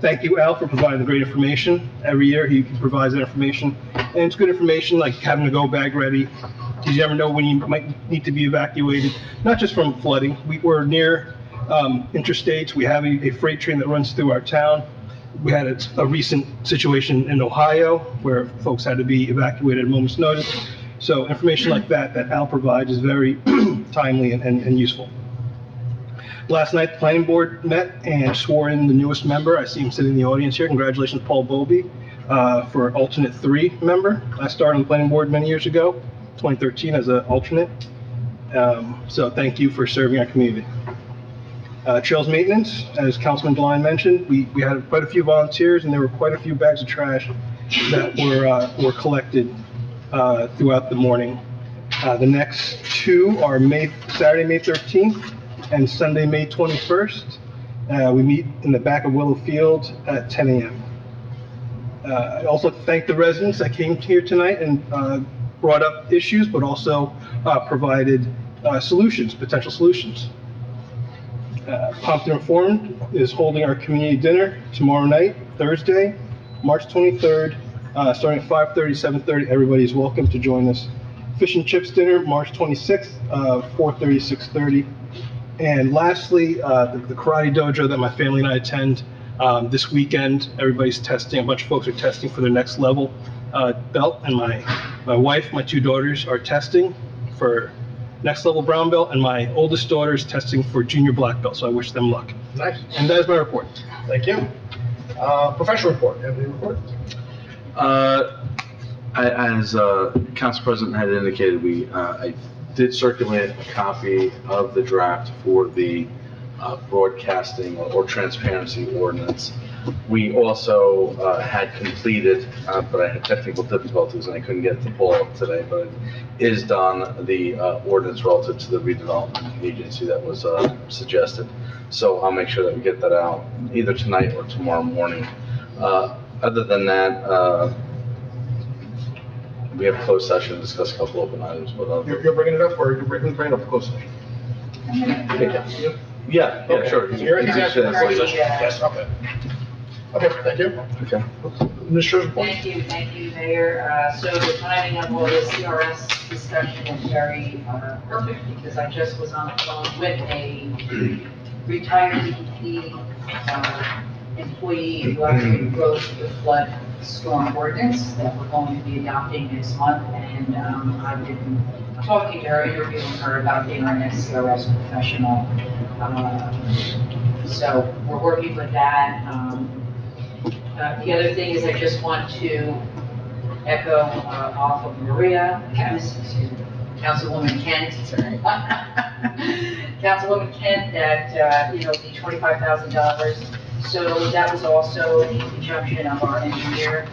Thank you, Al, for providing the great information. Every year he provides that information, and it's good information, like having a go bag ready, because you never know when you might need to be evacuated, not just from flooding. We're near interstates. We have a freight train that runs through our town. We had a recent situation in Ohio where folks had to be evacuated at a moment's notice. So information like that Al provides is very timely and useful. Last night, the planning board met and swore in the newest member. I see him sitting in the audience here. Congratulations, Paul Bobie, for alternate 3 member. I started on the planning board many years ago, 2013 as an alternate. So thank you for serving our community. Trails maintenance, as Councilman Deline mentioned, we had quite a few volunteers, and there were quite a few bags of trash that were collected throughout the morning. The next 2 are Saturday, May 13th, and Sunday, May 21st. We meet in the back of Willow Field at 10 a.m. I'd also thank the residents that came here tonight and brought up issues, but also provided potential solutions. Pompton Informed is holding our community dinner tomorrow night, Thursday, March 23rd, starting at 5:30, 7:30. Everybody's welcome to join us. Fish and Chips dinner, March 26th, 4:30, 6:30. And lastly, the karate dojo that my family and I attend this weekend, everybody's testing. A bunch of folks are testing for their next level belt, and my wife, my 2 daughters are testing for next level brown belt, and my oldest daughter is testing for junior black belt, so I wish them luck. Nice. And that is my report. Thank you. Professional report. You have any report? As Council President had indicated, I did circulate a copy of the draft for the broadcasting or transparency ordinance. We also had completed, but I had technical difficulties and I couldn't get it to pull up today, but it is done, the ordinance relative to the redevelopment agency that was suggested. So I'll make sure that we get that out either tonight or tomorrow morning. Other than that, we have closed session to discuss a couple open items, but You're bringing it up, or you're bringing it up to closed session? yeah, sure. He's asking for closed session. Yes, okay. Okay, thank you. Okay. Administrator's report. Thank you, Mayor. So the timing of all the CRS discussion is very perfect because I just was on the phone with a retired DEP employee who actually wrote the flood storm ordinance that we're going to be adopting next month. And I've been talking to her, interviewing her about being our next CRS professional. So we're working with that. The other thing is I just want to echo off of Maria, Councilwoman Kent. Councilwoman Kent, that, the $25,000. So that was also in conjunction of our engineer.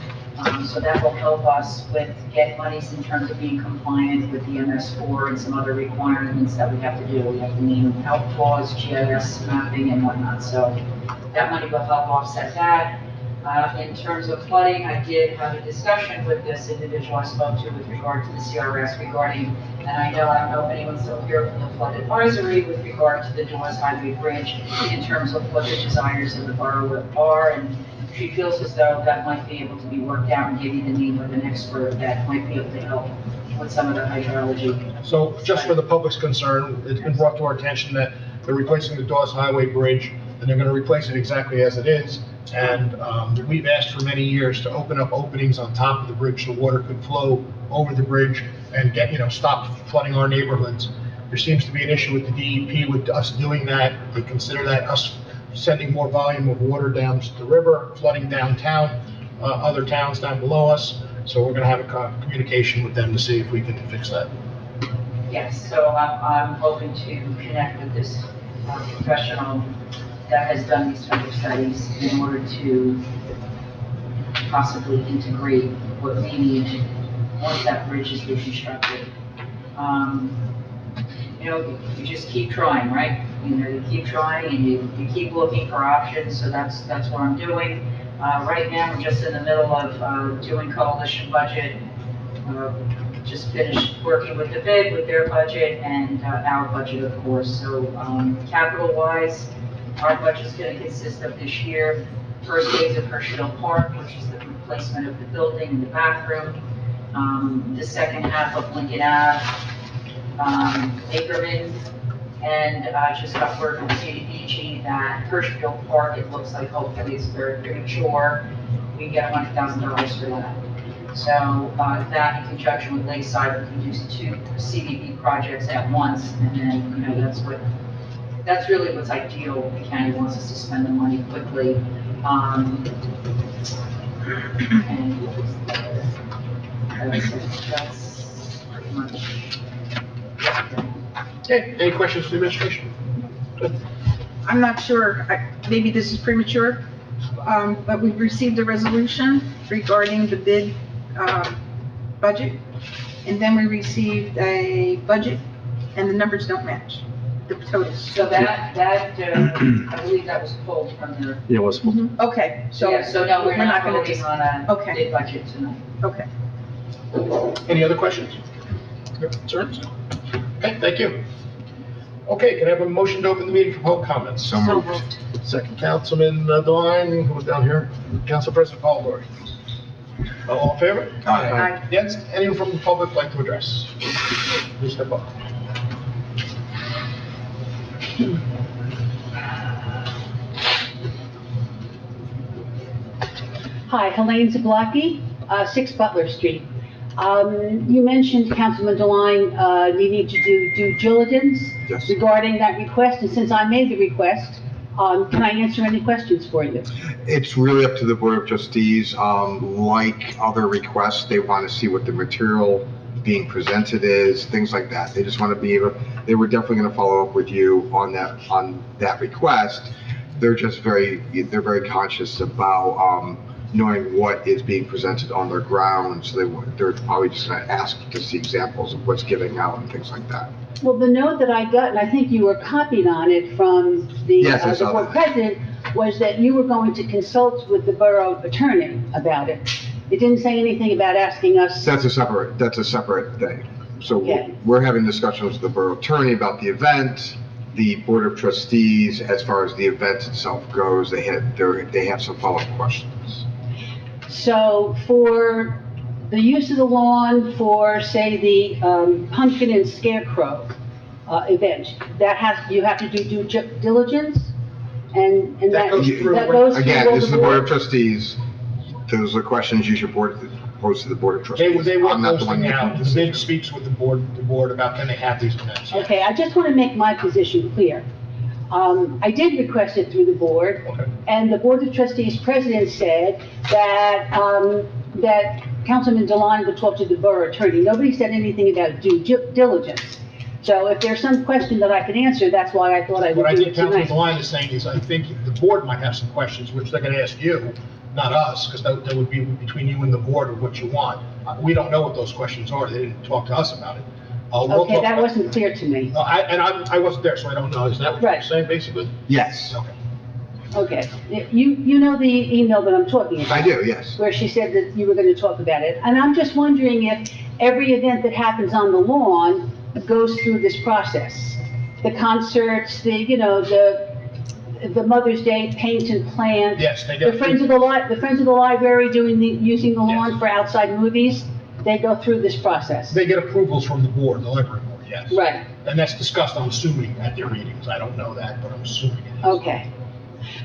So that will help us with get monies in terms of being compliant with the MS4 and some other requirements that we have to do. We have to meet outlaws, GIS mapping and whatnot. So that money will help offset that. In terms of flooding, I did have a discussion with this individual I spoke to with regard to the CRS regarding, and I don't know if anyone's still here from the flood advisory with regard to the Dawes Highway Bridge in terms of what the desires of the borough are, and she feels as though that might be able to be worked out and give you the name of an expert that might be able to help with some of the hydrology. So just for the public's concern, it's been brought to our attention that they're replacing the Dawes Highway Bridge, and they're going to replace it exactly as it is. And we've asked for many years to open up openings on top of the bridge so water could flow over the bridge and stop flooding our neighborhoods. There seems to be an issue with the DEP with us doing that. They consider that us sending more volume of water down the river, flooding downtown, other towns down below us. So we're going to have a communication with them to see if we can fix that. Yes, so I'm hoping to connect with this professional that has done these type of studies in order to possibly integrate what we need once that bridge is reconstructed. You just keep trying, right? You keep trying and you keep looking for options, so that's what I'm doing. Right now, we're just in the middle of doing coalition budget. Just finished working with the bid, with their budget and our budget, of course. So capital-wise, our budget is going to consist of this year, first phase of Herschel Park, which is the replacement of the building and the bathroom. The second half of Lincoln Ave, Ackerman, and I just got word from CDBG that Herschel Park, it looks like hopefully it's very premature. We get $100,000 for that. So that in conjunction with Lakeside, we can do 2 CDB projects at once, and then, that's really what's ideal. The county wants us to spend the money quickly. And that's pretty much. Okay, any questions for the administration? Good. I'm not sure, maybe this is premature, but we've received a resolution regarding the bid budget, and then we received a budget, and the numbers don't match, the totals. So that I believe that was pulled from the. Yeah, it was. Okay, so. Yeah, so no, we're not gonna voting on a bid budget tonight. Okay. Any other questions? Concerns? Okay, thank you. Okay, can I have a motion to open the meeting for public comments? So moved. Second, Councilman Devine, who was down here. Council President Paul. All in favor? Aye. Yes, anyone from the public like to address? Please step up. Hi, Helene Zablocki, 6 Butler Street. You mentioned, Councilman DeLine, needing to do due diligence Yes. regarding that request, and since I made the request, Can I answer any questions for you? It's really up to the Board of Trustees. Like other requests, they want to see what the material being presented is, things like that. They just want to be able, they were definitely going to follow up with you on that request. They're very conscious about, knowing what is being presented on their ground, so they're probably just going to ask to see examples of what's giving out and things like that. Well, the note that I got, and I think you were copied on it from the, Yes, I the saw board that. president, was that you were going to consult with the borough attorney about it. It didn't say anything about asking us. That's a separate thing. So Okay. we're having discussions with the borough attorney about the event. The Board of Trustees, as far as the event itself goes, they have some follow-up questions. So for the use of the lawn for, say, the pumpkin and scarecrow event, you have to do due diligence? And that goes through Again, all this is the the Board of Trustees. Those are questions you should pose to the Board of Trustees. They I'm were not the one posting making out, the the decision. bid speaks with the board about can they have these events. Okay, I just want to make my position clear. I did request it through the board, and the Board of Trustees president said that, that Councilman Deline would talk to the borough attorney. Nobody said anything about due diligence. So if there's some question that I can answer, that's why I thought I What would I do think it Councilman tonight. Deline is saying is, I think the board might have some questions, which they're gonna ask you, not us, because that would be between you and the board of what you want. We don't know what those questions are, they didn't talk to us about it. We'll Okay, talk that about- wasn't clear to me. I wasn't there, so I don't know, is that what you're saying, basically? Yes. Okay, you know the email that I'm talking about? I do, yes. Where she said that you were going to talk about it. And I'm just wondering if every event that happens on the lawn goes through this process. The concerts, the Mother's Day paint and plant. Yes, they The do. Friends of the Library using the lawn for outside movies, they go through this process. They get approvals from the board, the library board, yes. Right. And that's discussed, I'm assuming, at their meetings, I don't know that, but I'm assuming it is. Okay.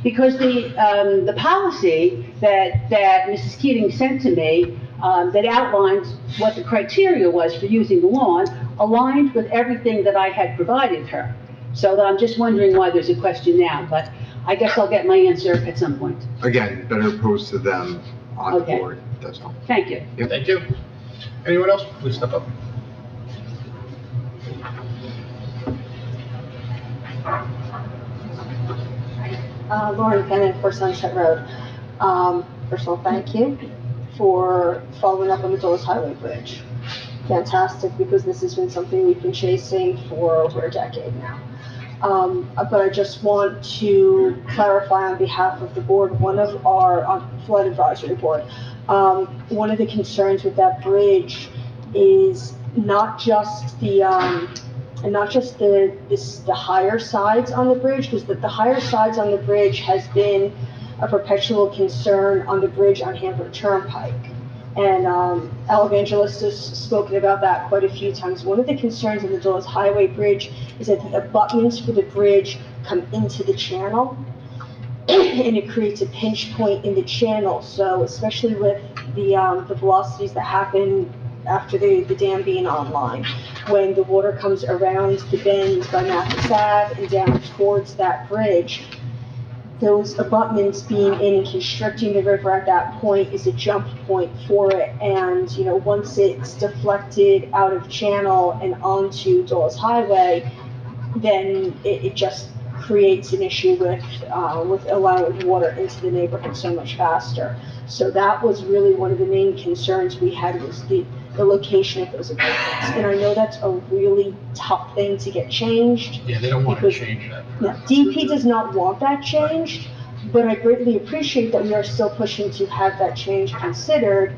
Because the policy that Mrs. Keating sent to me, that outlines what the criteria was for using the lawn, aligned with everything that I had provided her. So I'm just wondering why there's a question now, but I guess I'll get my answer at some point. Again, better pose to them on the Okay. board, that's all. Thank you. Yep. Thank you. Anyone else? Please step up. Lauren Bennett for Sunset Road. First of all, thank you for following up on the Dulles Highway Bridge. Fantastic, because this has been something we've been chasing for over a decade now. But I just want to clarify on behalf of the board, one of our flood advisory board, one of the concerns with that bridge is not just the higher sides on the bridge, because the higher sides on the bridge has been a perpetual concern on the bridge on Hamburg Turnpike. And Al Evangelist has spoken about that quite a few times. One of the concerns on the Dulles Highway Bridge is that the abutments for the bridge come into the channel, and it creates a pinch point in the channel. So especially with the velocities that happen after the dam being online, when the water comes around the bend by Mathis Ave and down towards that bridge, those abutments being in and constricting the river at that point is a jump point for it. And, once it's deflected out of channel and onto Dulles Highway, then it just creates an issue with allowing water into the neighborhood so much faster. So that was really one of the main concerns we had, was the location of those abutments. And I know that's a really tough thing to get changed. Yeah, they don't want to change that. No, DP does not want that changed, but I greatly appreciate that we are still pushing to have that change considered,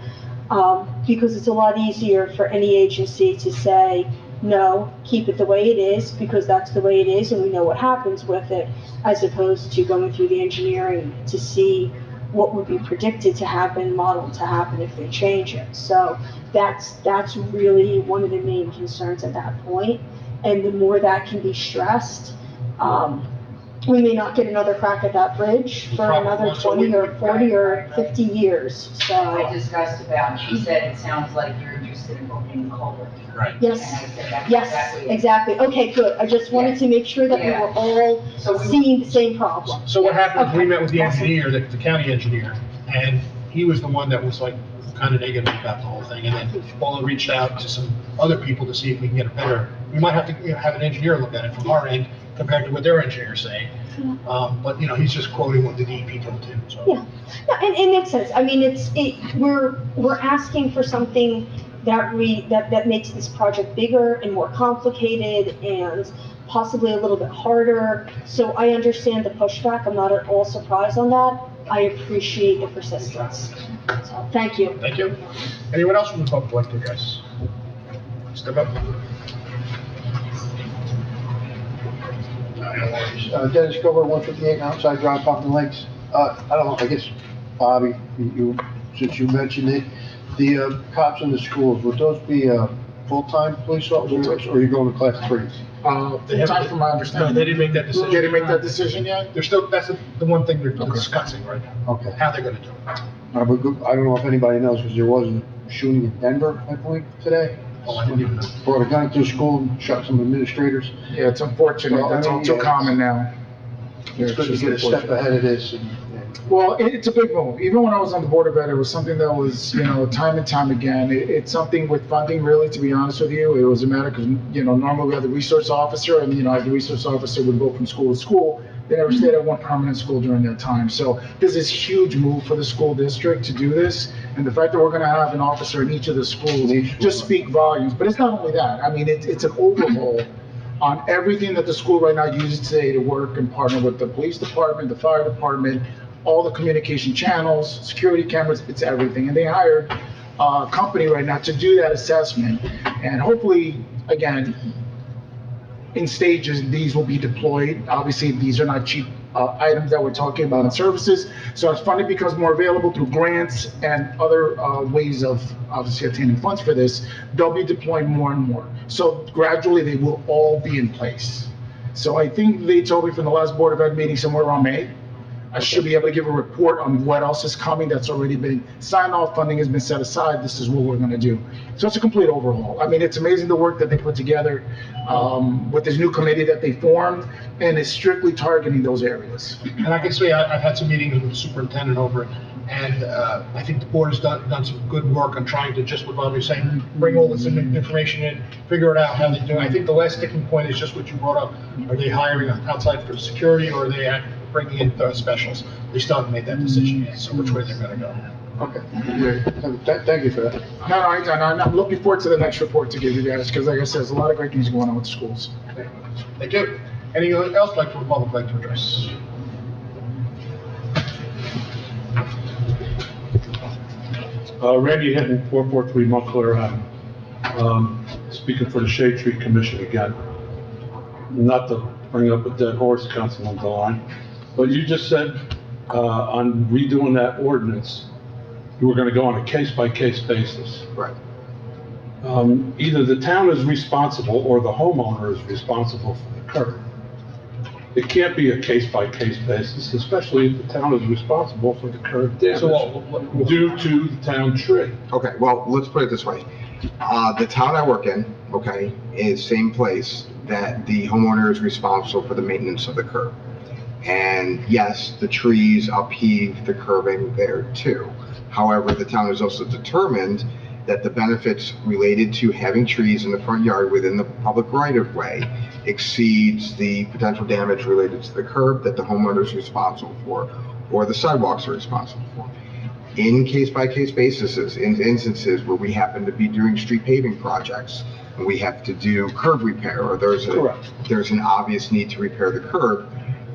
because it's a lot easier for any agency to say, no, keep it the way it is, because that's the way it is and we know what happens with it, as opposed to going through the engineering to see what would be predicted to happen, modeled to happen if they change it. So that's really one of the main concerns at that point. And the more that can be stressed, we may not get another crack at that bridge for another 20 or 40 or 50 years. So I discussed about, she said, it sounds like you're interested in opening the culvert. Right. Yes, And I said, that's yes, exactly it. exactly. Okay, good. I just wanted to make sure that we Yeah. were all seeing the same problem. So what happened, we met with the engineer, the county engineer, and he was the one that was like kind of negative about the whole thing. And then Paula reached out to some other people to see if we can get a better, we might have to have an engineer look at it from our end compared to what their engineer's saying. But, he's just quoting what the DEP told him, so. Yeah, no, and it makes sense. I mean, we're asking for something that makes this project bigger and more complicated and possibly a little bit harder. So I understand the pushback. I'm not at all surprised on that. I appreciate your persistence. So, thank you. Thank you. Anyone else from the public like to address? Step up. Dennis Gilbert, 158 Outside Drive, Pumpkin Lakes. I don't know, I guess, Bobby, since you mentioned it, the cops in the schools, would those be full-time police officers, or are you going to class 3s? Full-time from my understanding. No, they didn't make that decision. They didn't make that decision yet? They're still, that's the one thing they're discussing right now, Okay. how they're gonna do it. But I don't know if anybody knows, because there was a shooting in Denver, I believe, today. Oh, I didn't even know. Brought a gun to school and shot some administrators. Yeah, it's unfortunate. That's all too common now. It's good to get a step ahead of this. Well, it's a big move. Even when I was on the Board of Ed, it was something that was, time and time again. It's something with funding, really, to be honest with you. It was a matter because, normally we have the resource officer, and, the resource officer would go from school to school. They never stayed at one permanent school during that time. So this is a huge move for the school district to do this. And the fact that we're going to have an officer in each of the schools just speak volumes. But it's not only that. I mean, it's an overhaul on everything that the school right now uses today to work and partner with the police department, the fire department, all the communication channels, security cameras, it's everything. And they hired a company right now to do that assessment. And hopefully, again, in stages, these will be deployed. Obviously, these are not cheap items that we're talking about in services. So as funding becomes more available through grants and other ways of obviously obtaining funds for this, they'll be deploying more and more. So gradually, they will all be in place. So I think they told me from the last Board of Ed meeting somewhere around May, I should be able to give a report on what else is coming that's already been signed off, funding has been set aside, this is what we're gonna do. So it's a complete overhaul. I mean, it's amazing the work that they put together with this new committee that they formed, and it's strictly targeting those areas. And I can say, I've had some meetings with the superintendent over it, and I think the board has done some good work on trying to, just what Bobby was saying, bring all this information in, figure it out how they do it. I think the last sticking point is just what you brought up. Are they hiring outside for security, or are they bringing in specials? They still haven't made that decision yet, so which way they're gonna go. Okay. Thank you for that. No, I'm looking forward to the next report to give you guys, because like I said, there's a lot of great things going on with the schools. Thank you. Anyone else like from the public like to address? Randy Hinton, 443 Montclair Avenue. Speaking for the Shade Tree Commission again. Not to bring up a dead horse, Councilman Deline, but you just said on redoing that ordinance, you were going to go on a case-by-case basis. Right. Either the town is responsible or the homeowner is responsible for the curb. It can't be a case-by-case basis, especially if the town is responsible for the curb damage due to the town tree. Okay, well, let's put it this way. The town I work in, okay, is same place that the homeowner is responsible for the maintenance of the curb. And yes, the trees upheave the curbing there too. However, the town has also determined that the benefits related to having trees in the front yard within the public right-of-way exceeds the potential damage related to the curb that the homeowner is responsible for, or the sidewalks are responsible for. In case-by-case basis, in instances where we happen to be doing street paving projects, and we have to do curb repair, or there's an obvious need to repair the curb,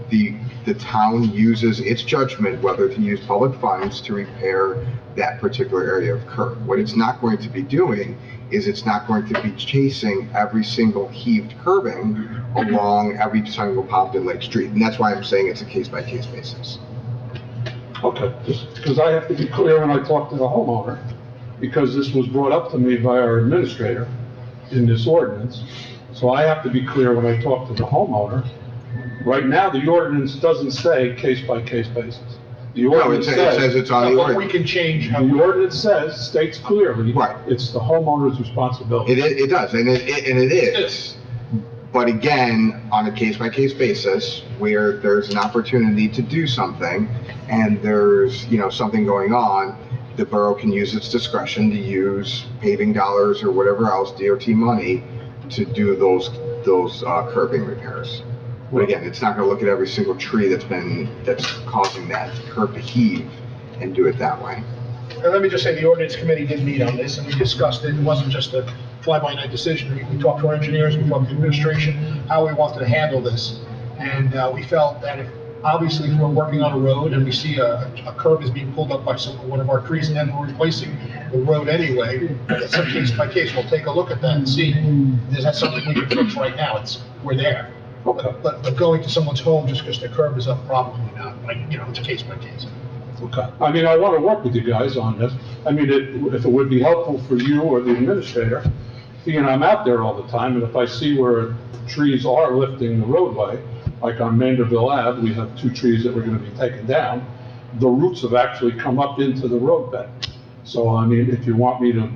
the town uses its judgment whether to use public funds to repair that particular area of curb. What it's not going to be doing is it's not going to be chasing every single heaved curbing along every single Pompton Lake street. And that's why I'm saying it's a case-by-case basis. Okay, just because I have to be clear when I talk to the homeowner, because this was brought up to me by our administrator in this ordinance. So I have to be clear when I talk to the homeowner. Right now, the ordinance doesn't say case-by-case basis. The No, ordinance it says it's on the But we ordinance. can change how. The ordinance states clearly. Right. It's the homeowner's responsibility. It does, and it is. But again, on a case-by-case basis, where there's an opportunity to do something, and there's, something going on, the borough can use its discretion to use paving dollars or whatever else, DOT money, to do those curbing repairs. But again, it's not gonna look at every single tree that's causing that curb to heave and do it that way. And let me just say, the ordinance committee did meet on this, and we discussed it. It wasn't just a fly-by-night decision. We talked to our engineers, we talked to the administration, how we wanted to handle this. And we felt that obviously, if we're working on a road and we see a curb is being pulled up by one of our trees, and then we're replacing the road anyway, it's a case by case. We'll take a look at that and see, is that something we can fix right now? We're there. Okay. But going to someone's home just because the curb is up, probably not. It's a case by case. Okay. I mean, I want to work with you guys on this. I mean, if it would be helpful for you or the administrator, I'm out there all the time, and if I see where trees are lifting the roadway, like on Manderville Ave, we have 2 trees that we're going to be taking down. The roots have actually come up into the roadbed. So, I mean, if you want me to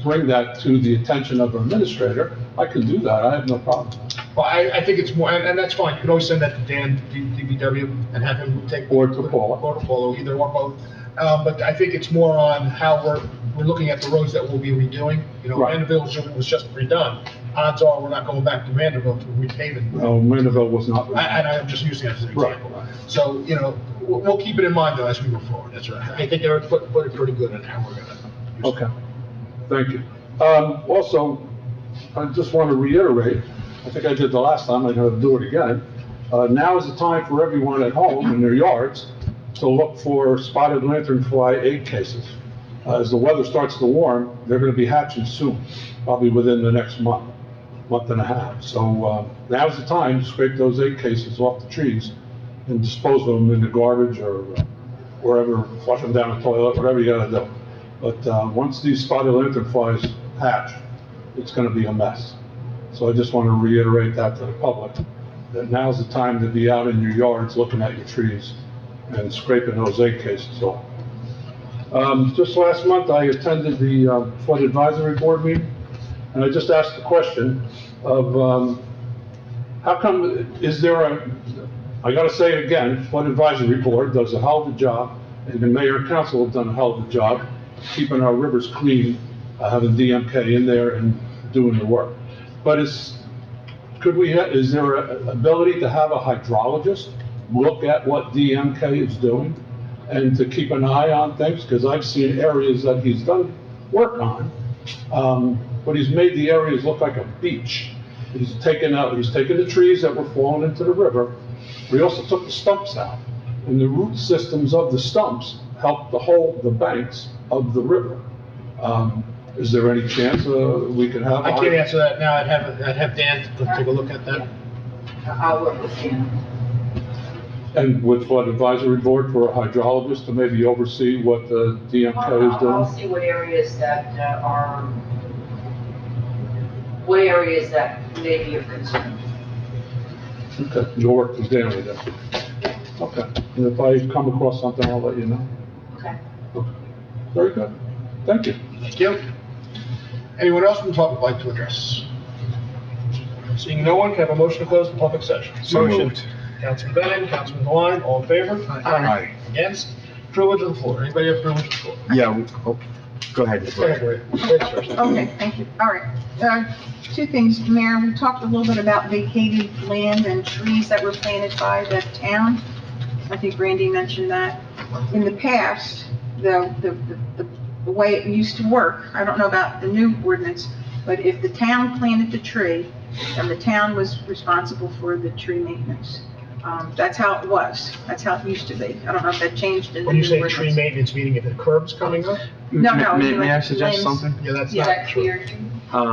bring that to the attention of an administrator, I can do that. I have no problem. Well, I think it's more, and that's fine. You can always send that to Dan, DPW, and have him take. Or to Paula. Or to Paula, either or both. But I think it's more on how we're looking at the roads that we'll be redoing. Right. Mandeville was just redone. Odds are, we're not going back to Mandeville to repave it. No, Manderville was not. And I'm just using it as an example. Right. So, we'll keep it in mind though as we move forward. That's right. I think they're put it pretty good in how we're gonna use it. Okay. Thank you. Also, I just want to reiterate, I think I did the last time, I'm going to do it again. Now is the time for everyone at home in their yards to look for spotted lanternfly egg cases. As the weather starts to warm, they're going to be hatching soon, probably within the next month and a half. So now's the time to scrape those egg cases off the trees and dispose of them in the garbage or wherever, flush them down the toilet, whatever you got to do. But once these spotted lanternflies hatch, it's going to be a mess. So I just want to reiterate that to the public, that now's the time to be out in your yards looking at your trees and scraping those egg cases off. Just last month, I attended the Flood Advisory Board meeting, and I just asked the question of how come, I gotta say it again, Flood Advisory Board does a hell of a job, and the mayor and council have done a hell of a job keeping our rivers clean, having DMK in there and doing the work. But is there an ability to have a hydrologist look at what DMK is doing and to keep an eye on things? Because I've seen areas that he's done work on, but he's made the areas look like a beach. He's taken the trees that were falling into the river. We also took the stumps out, and the root systems of the stumps help to hold the banks of the river. Is there any chance we could have? I can't answer that now. I'd have Dan take a look at that. I'll work with you. And with Flood Advisory Board for a hydrologist to maybe oversee what the DMK is doing? I'll see what areas that may be of concern. Okay, you'll work with Dan with that. Okay, and if I come across something, I'll let you know. Okay. Okay, very good. Thank you. Thank you. Anyone else from the public like to address? Seeing no one, can I have a motion to close the public session? So moved. Councilman Bennett, Councilman Devine, all in favor? Aye. Against? Privilege of the floor. Anybody have privilege of the floor? Yeah, go ahead. Go ahead, Maria. Ladies first. Okay, thank you. All right. 2 things, Mayor. We talked a little bit about vacated land and trees that were planted by the town. I think Randy mentioned that. In the past, the way it used to work, I don't know about the new ordinance, but if the town planted the tree, then the town was responsible for the tree maintenance. That's how it was. That's how it used to be. I don't know if that changed in the When you new say ordinance. tree maintenance, meaning if the curb's coming up? No, May I suggest something? Yeah, that's Yeah, not true.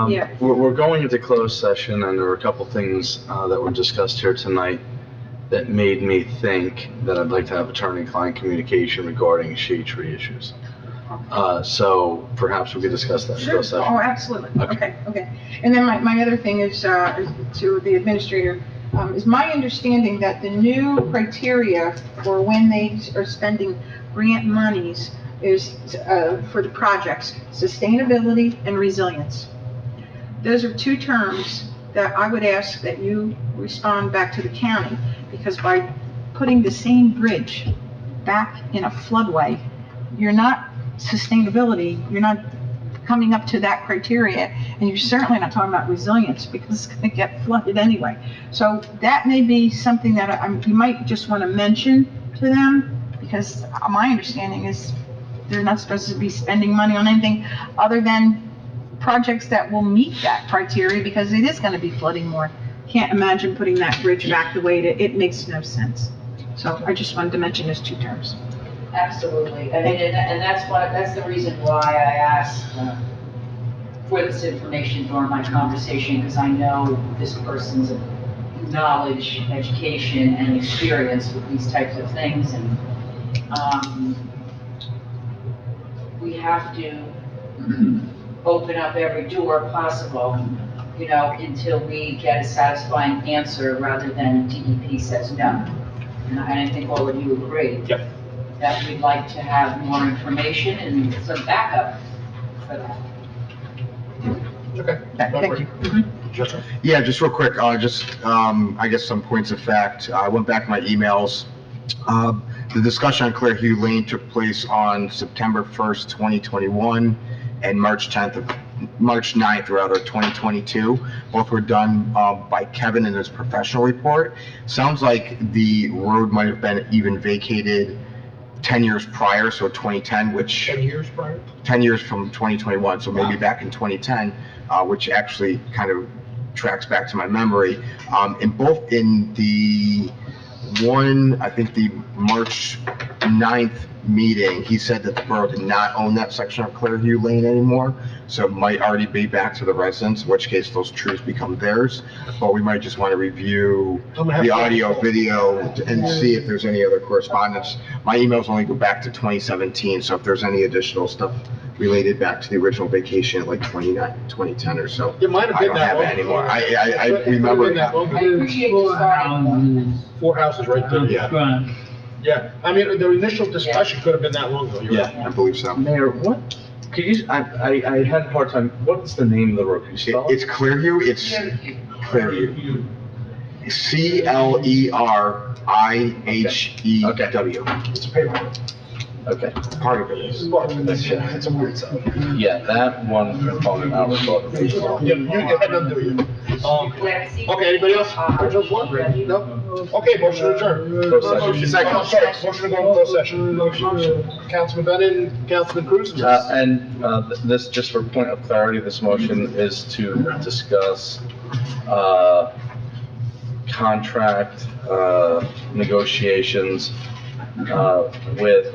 Yeah. We're going into closed session, and there were a couple things that were discussed here tonight that made me think that I'd like to have attorney-client communication regarding shade tree issues. So perhaps we could discuss that in Sure, closed session. oh, absolutely, okay. And then my other thing is to the administrator, is my understanding that the new criteria for when they are spending grant monies is, for the projects, sustainability and resilience. Those are two terms that I would ask that you respond back to the county, because by putting the same bridge back in a floodway, you're not sustainability, you're not coming up to that criteria, and you're certainly not talking about resilience, because it's going to get flooded anyway. So that may be something that you might just want to mention to them, because my understanding is they're not supposed to be spending money on anything other than projects that will meet that criteria, because it is going to be flooding more. Can't imagine putting that bridge back the way it makes no sense. So I just wanted to mention those two terms. Absolutely. I mean, and that's the reason why I asked for this information during my conversation, because I know this person's knowledge, education, and experience with these types of things, and we have to open up every door possible, until we get a satisfying answer rather than DEP says no. And I think all of you agree. Yep. That we'd like to have more information and some backup for that. Okay. Thank you. Yeah, just real quick, I guess some points of fact. I went back to my emails. The discussion on Clearview Lane took place on September 1st, 2021, and March 9th, 2022. Both were done by Kevin in his professional report. Sounds like the road might have been even vacated 10 years prior, so 2010, which... 10 years prior? 10 years from 2021, so maybe back in 2010, which actually kind of tracks back to my memory. In the one, I think the March 9th meeting, he said that the borough did not own that section of Clearview Lane anymore, so it might already be back to the residents, in which case those trees become theirs. But we might just want to review the audio, video, and see if there's any other correspondence. My emails only go back to 2017, so if there's any additional stuff related back to the original vacation, like 2010 or so, It might have I been don't that have long. it anymore. I remember. I appreciate you starting. 4 houses right there. Yeah. Yeah, I mean, the initial discussion could have been that long ago. You're right. Yeah, I believe so. Mayor, what, could you, I had a hard time, what is the name of the road? Could you spell it? It's Clearview, it's Clearview. Clearihiew. It's a paper road. Okay. Part of it is. It's a weird side. Yeah, that one component I was thought. Yeah, you had nothing to do with it. Okay, anybody else? No? Okay, motion to adjourn. Closed session. Second, I'm sorry, motion to go into closed session. Councilman Bennett, Councilman Cruz. This, just for point of clarity, this motion is to discuss, contract, negotiations, with,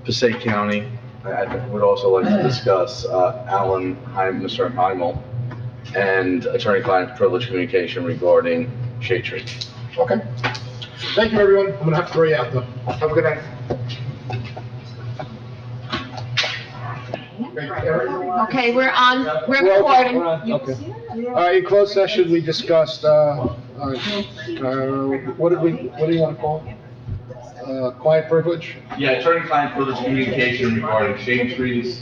Passaic County. I would also like to discuss, Mr. Heimel, and attorney-client privilege communication regarding shade tree. Okay. Thank you, everyone. I'm gonna have to throw you out, though. Have a good night. Okay, we're recording. In closed session, we discussed, what do you want to call it? Client privilege? Yeah, attorney-client privilege communication regarding shade trees.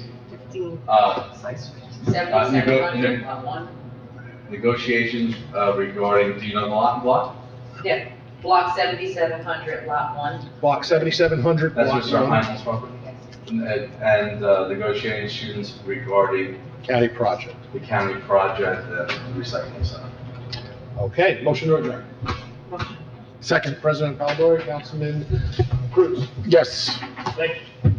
Negotiations regarding, do you know the lot and block? Yeah, block 7700, lot 1. Block 7700. That's block Mr. one. Heimels' property. And negotiations regarding County project. the county project at the recycling center. Okay, motion to adjourn. Second, President Palmore, Councilman Cruz. Yes. Thank you.